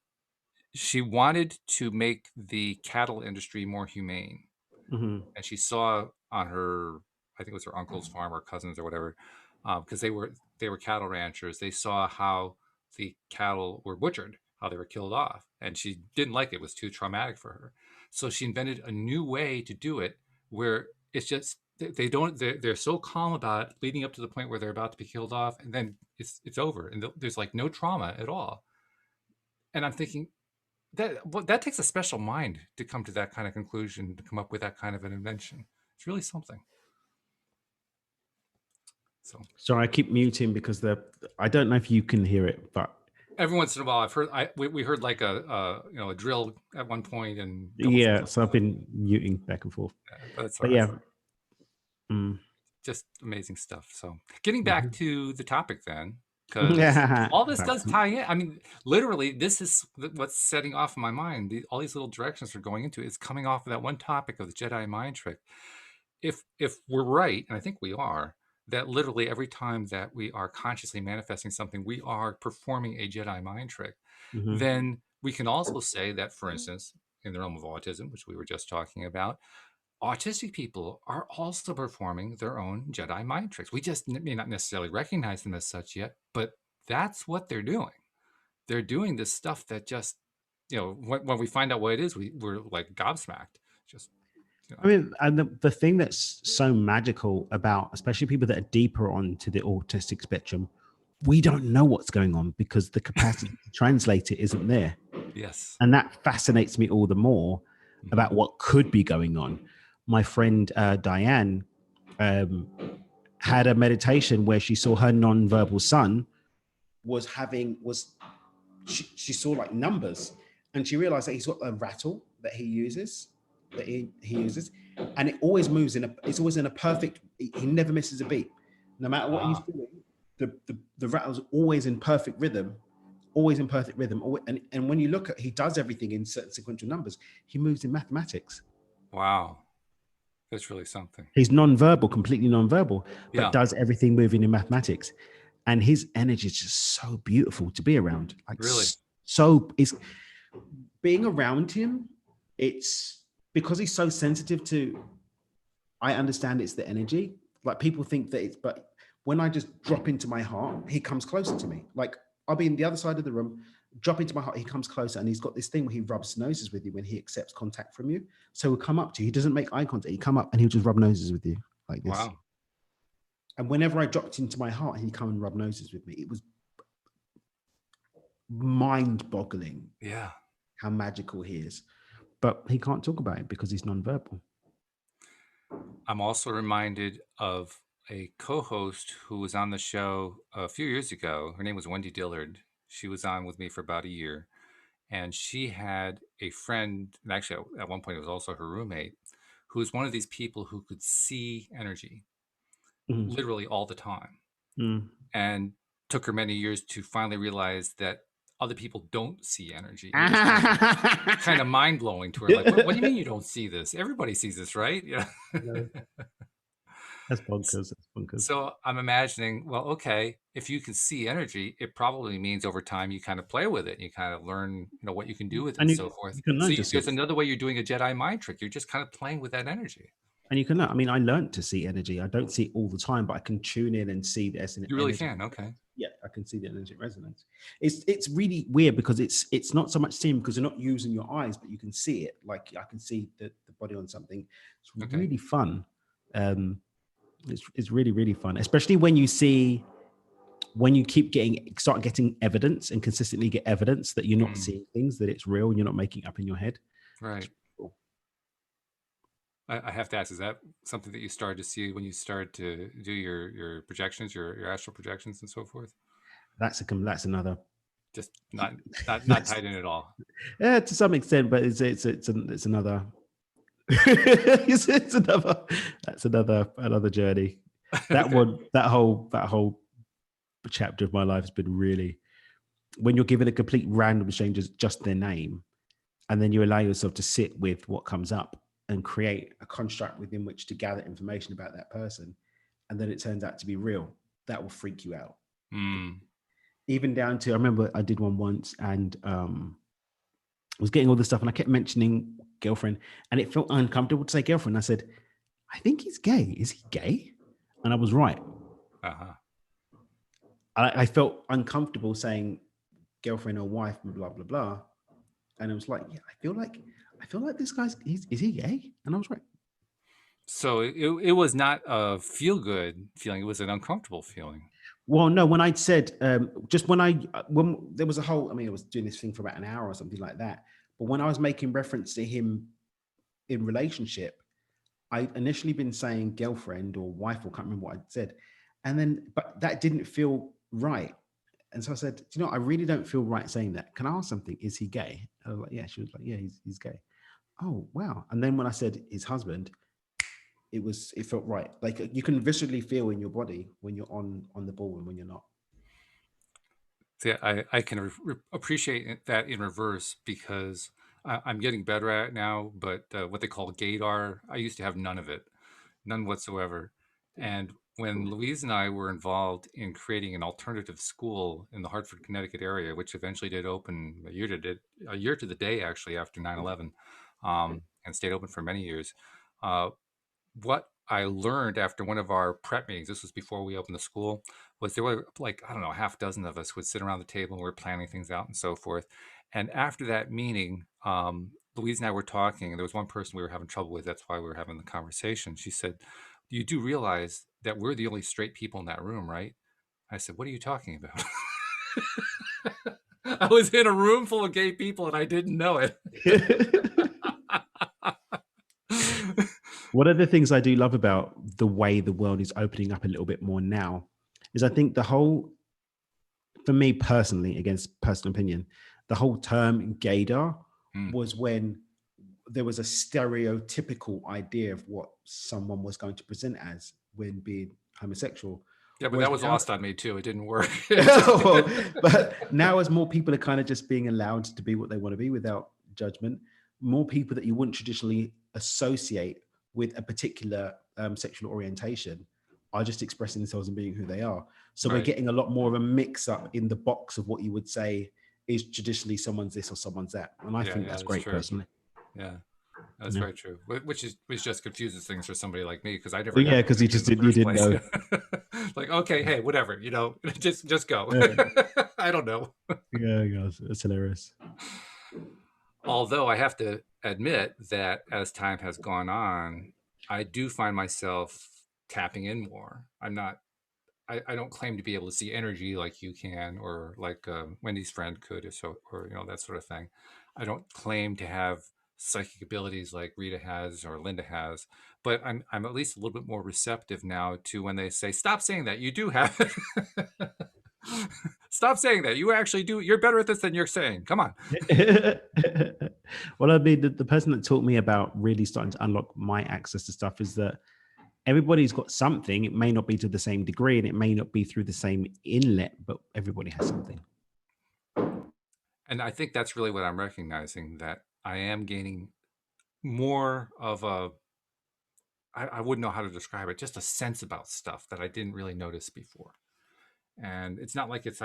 she wanted to make the cattle industry more humane. Mhm. And she saw on her, I think it was her uncle's farm or cousins or whatever, because they were cattle ranchers. They saw how the cattle were butchered, how they were killed off, and she didn't like it. It was too traumatic for her. So she invented a new way to do it, where it's just they don't they're so calm about it, leading up to the point where they're about to be killed off, and then it's over, and there's like no trauma at all. And I'm thinking, that takes a special mind to come to that kind of conclusion, to come up with that kind of an invention. It's really something. So Sorry, I keep muting because I don't know if you can hear it, but every once in a while, I've heard we heard like a drill at one point and a couple things yeah, like so I've that. been muting back and forth. But it's all But right. yeah. Mm. Just amazing stuff. So getting back Mhm. to the topic then, because all this Back does tie in. I mean, literally, this is what's setting off in my mind. All these little directions we're going into is coming off of that one topic of the Jedi Mind Trick. If we're right, and I think we are, that literally every time that we are consciously manifesting something, we are performing a Jedi mind trick, Mhm. then we can also say that, for instance, in the realm of autism, which we were just talking about, autistic people are also performing their own Jedi mind tricks. We just may not necessarily recognize them as such yet, but that's what they're doing. They're doing this stuff that just, when we find out what it is, we're like gobsmacked. Just, you I know, mean, and the thing that's so magical about, especially people that are deeper onto the autistic spectrum, we don't know what's going on because the capacity to translate it isn't there. yes. And that fascinates me all the more Hmm. about what could be going on. My friend Diane um, had a meditation where she saw her non-verbal son she saw like numbers, and she realized that he's got a rattle that he uses and it always moves it's always in a perfect, he never misses a beat no matter what he's Ah, doing. The rattle's always in perfect rhythm, and when you look at, he does everything in certain sequential numbers. He moves in mathematics. wow. That's really something. He's non-verbal, completely non-verbal, but Yeah, does everything moving in mathematics. And his energy is just so beautiful to be around. Like, really. so is being around him. It's because he's so sensitive to. I understand it's the energy. Like, people think that but when I just drop into my heart, he comes closer to me. Like, I'll be in the other side of the room, drop into my heart, he comes closer, and he's got this thing where he rubs noses with you when he accepts contact from you. So he'll come up to you. He doesn't make eye contact. He come up and he'll just rub noses with you like this. Wow. And whenever I dropped into my heart, he'd come and rub noses with me. It was mind-boggling Yeah. how magical he is. But he can't talk about it because he's non-verbal. I'm also reminded of a co-host who was on the show a few years ago. Her name was Wendy Dillard. She was on with me for about a year, and she had a friend, and actually at one point it was also her roommate, who was one of these people who could see energy Mm, literally all the time, mm. and took her many years to finally realize that other people don't see energy. And it was kind of mind blowing to her. Like, what do you mean you don't see this? Everybody sees this, right? Yeah. No, that's bonkers. That's bonkers. So I'm imagining, well, okay, if you can see energy, it probably means over time you kind of play with it. And you kind of learn, what you can do with it And and you, so forth. you can So learn to see there's it. another way you're doing a Jedi mind trick. You're just kind of playing with that energy. And you can learn. I mean, I learned to see energy. I don't see it all the time, but I can tune in and see the You really energy. can. Okay. Yeah, I can see the energy resonance. It's really weird because it's not so much seeing because you're not using your eyes, but you can see it. Like, I can see the body on something. It's Okay. really fun. Um, It's really, really fun, especially when you see, when you start getting evidence and consistently get evidence that you're not Mm, seeing things, that it's real, and you're not making it up in your head. It's right. cool. I have to ask, is that something that you started to see when you started to do your projections, your astral projections and so forth? That's another. Just not tied in at all. Yeah, to some extent, but it's another. It's another. That's another journey. Okay. That whole chapter of my life has been really, when you're given a complete random stranger just their name, and then you allow yourself to sit with what comes up and create a construct within which to gather information about that person, and then it turns out to be real. That will freak you out. Mm, Even down to, I remember I did one once, and was getting all this stuff, and I kept mentioning girlfriend, and it felt uncomfortable to say girlfriend. I said, I think he's gay. Is he gay? And I was right. uh-huh. I felt uncomfortable saying girlfriend or wife, blah blah blah. And it was like, yeah, I feel like this guy's, is he gay? And I was right. So it was not a feel good feeling. It was an uncomfortable feeling. Well, no, when I said, just when there was a whole, I mean, I was doing this thing for about an hour or something like that. But when I was making reference to him in relationship, I initially been saying girlfriend or wife, or can't remember what I said. And then, but that didn't feel right. And so I said, you know, I really don't feel right saying that. Can I ask something? Is he gay? I was like, yeah. She was like, yeah, he's gay. Oh, wow. And then when I said his husband, it felt right. Like you can viscerally feel in your body when you're on the ball and when you're not. See, I can appreciate that in reverse because I'm getting better at it now. But what they call gaydar, I used to have none of it, none whatsoever. And when Louise and I were involved in creating an alternative school in the Hartford, Connecticut area, which eventually did open a year to the day actually after 9/11, and stayed open for many years. Uh, what I learned after one of our prep meetings, this was before we opened the school, was there were like, I don't know, half dozen of us would sit around the table and we are planning things out and so forth. And after that meeting, Louise and I were talking, and there was one person we were having trouble with. That's why we were having the conversation. She said, you do realize that we're the only straight people in that room, right? I said, what are you talking about? I was in a room full of gay people and I didn't know it. One of the things I do love about the way the world is opening up a little bit more now is, I think, for me personally, against personal opinion, the whole term gaydar Hmm. was when there was a stereotypical idea of what someone was going to present as when being homosexual. Yeah, but that Whereas was now, lost on me too. It didn't work. It just but now as more people are kind of just being allowed to be what they want to be without judgment, more people that you wouldn't traditionally associate with a particular sexual orientation are just expressing themselves and being who they are. So we're right. getting a lot more of a mix up in the box of what you would say is traditionally someone's this or someone's that. And I Yeah, think yeah, that's that's great true. personally. Yeah, that's Yeah. very true. Which just confuses things for somebody like me because I never Well, got yeah, because you confused in just the you first didn't place. know. Like, okay, hey, whatever, just go. Yeah, I don't know. yeah, yeah, it's hilarious. Although I have to admit that as time has gone on, I do find myself tapping in more. I don't claim to be able to see energy like you can, or like Wendy's friend could, or that sort of thing. I don't claim to have psychic abilities like Rita has or Linda has, but I'm at least a little bit more receptive now to when they say, "Stop saying that. You do have it. Stop saying that. You actually do. You're better at this than you're saying. Come on." Well, I mean, the person that taught me about really starting to unlock my access to stuff is that everybody's got something. It may not be to the same degree and it may not be through the same inlet, but everybody has something. And I think that's really what I'm recognizing, that I am gaining more of a, I wouldn't know how to describe it, just a sense about stuff that I didn't really notice before. And it's not like it's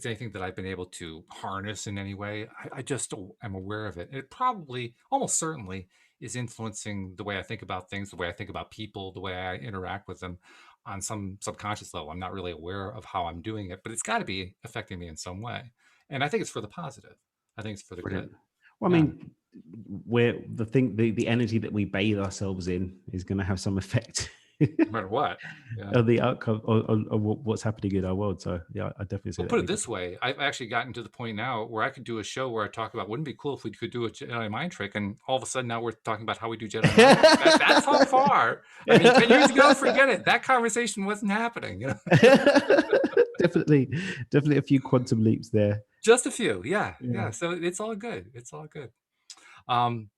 anything that I've been able to harness in any way. I just am aware of it. It probably, almost certainly, is influencing the way I think about things, the way I think about people, the way I interact with them on some subconscious level. I'm not really aware of how I'm doing it, but it's got to be affecting me in some way. And I think it's for the positive. I think it's for the good. Brilliant. Well, I Yeah. mean, where the energy that we bathe ourselves in is going to have some effect no matter what. Yeah. The outcome of what's happening in our world. So yeah, I definitely say Well, that put it makes this way, I've actually gotten to the point now where I could do a show where I talk about, wouldn't it be cool if we could do a Jedi Mind Trick, and all of a sudden now we're talking about how we do Jedi Mind Trick. That's how far. I mean, 10 years ago, forget it. That conversation wasn't happening. You know? definitely, definitely a few quantum leaps there. Just a few. Yeah. Yeah. Yeah. So it's all good. It's all good. Um,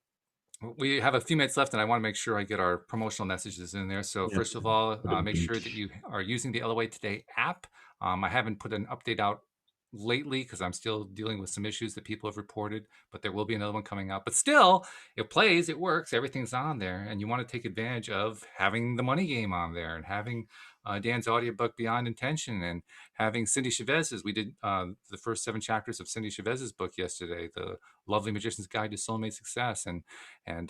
we have a few minutes left, and I want to make sure I get our promotional messages in there. So Yeah. first of all, make sure that you are using the LOA Today app. I haven't put an update out lately because I'm still dealing with some issues that people have reported, but there will be another one coming out. But still, it plays, it works, everything's on there, and you want to take advantage of having the money game on there and having Dan's audiobook Beyond Intention and having Cindie Chavez's. We did the first 7 chapters of Cindie Chavez's book yesterday, The Lovely Magician's Guide to Soulmate Success, and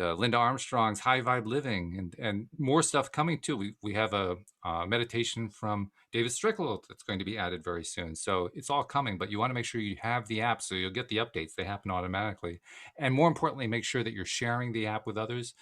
Linda Armstrong's High Vibe Living, and more stuff coming too. We have a meditation from David Strickland that's going to be added very soon. So it's all coming, but you want to make sure you have the app so you'll get the updates. They happen automatically. And more importantly, make sure that you're sharing the app with others.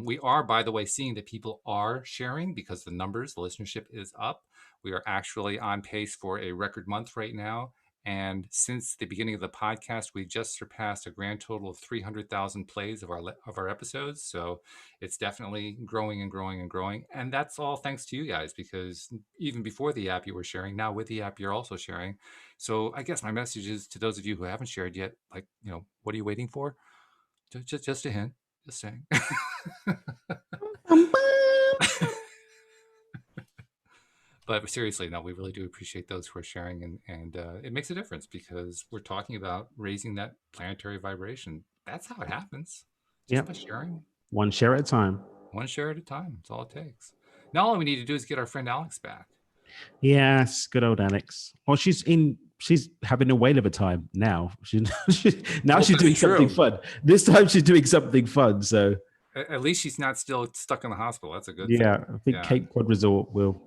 We are, by the way, seeing that people are sharing because the numbers, the listenership is up. We are actually on pace for a record month right now. And since the beginning of the podcast, we just surpassed a grand total of 300,000 plays of our episodes. So it's definitely growing and growing and growing. And that's all thanks to you guys, because even before the app, you were sharing. Now with the app, you're also sharing. So I guess my message is to those of you who haven't shared yet, like, what are you waiting for? Just a hint, just saying. But seriously, no, we really do appreciate those who are sharing, and it makes a difference because we're talking about raising that planetary vibration. That's how it happens, just by Yep. sharing. One share at a time. One share at a time. That's all it takes. Now all we need to do is get our friend Alex back. Yes, good old Alex. Well, she's having a whale of a time now. She's doing something fun. This time she's doing something fun. So at least she's not still stuck in the hospital. That's a good thing. Yeah, I think Cape Cod Resort will.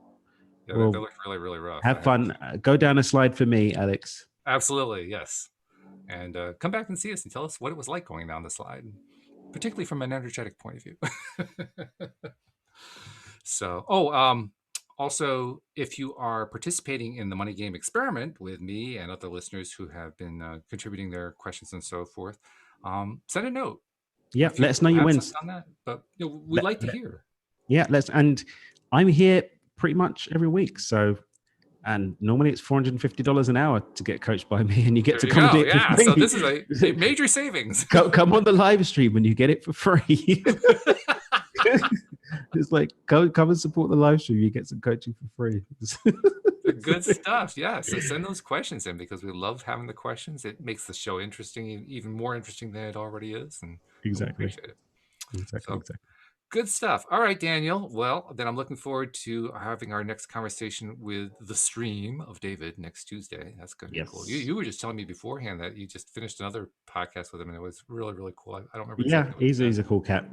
Yeah, they look really, really rough. Have fun. Go down a slide for me, Alex. Absolutely, yes. And come back and see us and tell us what it was like going down the slide, particularly from an energetic point of view. So, also, if you are participating in the Money Game Experiment with me and other listeners who have been contributing their questions and so forth, send a note. Yeah, let us know your wins. On that, but we'd like to hear. Yeah, and I'm here pretty much every week. So, and normally it's $450 an hour to get coached by me, and you get to come do it for free. So this is a major savings. Come on the live stream and you get it for free. It's like come and support the live stream. You get some coaching for free. Good stuff. Yeah. So send those questions in because we love having the questions. It makes the show interesting, even more interesting than it already is. And exactly. We appreciate it. Exactly. Good stuff. All right, Daniel. Well, then I'm looking forward to having our next conversation with the stream of David next Tuesday. That's going to be cool. You were just telling me beforehand that you just finished another podcast with him, and it was really, really cool. I don't remember. Yeah, he's a cool cat.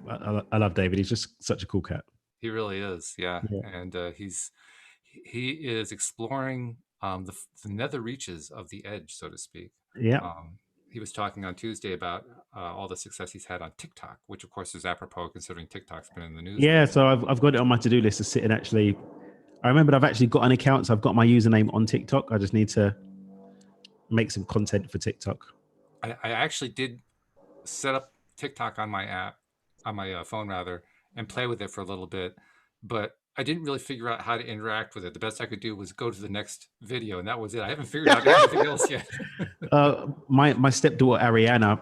I love David. He's just such a cool cat. He really is. Yeah. And he is exploring the nether reaches of the edge, so to speak. Yeah. He was talking on Tuesday about all the success he's had on TikTok, which of course is apropos considering TikTok's been in the news. Yeah, so I've got it on my to-do list to sit and actually. I remembered I've actually got an account, so I've got my username on TikTok. I just need to make some content for TikTok. I actually did set up TikTok on my app, on my phone rather, and play with it for a little bit, but I didn't really figure out how to interact with it. The best I could do was go to the next video, and that was it. I haven't figured out anything else yet. My stepdaughter Ariana,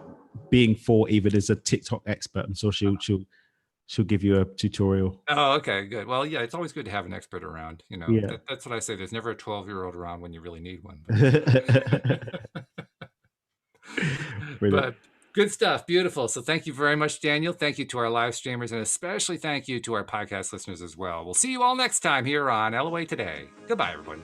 being 4 even, is a TikTok expert, and so she'll give you a tutorial. Oh, okay, good. Well, yeah, it's always good to have an expert around. That's what I say. There's never a 12-year-old around when you really need one. But good stuff. Beautiful. So thank you very much, Daniel. Thank you to our live streamers, and especially thank you to our podcast listeners as well. We'll see you all next time here on LOA Today. Goodbye, everybody.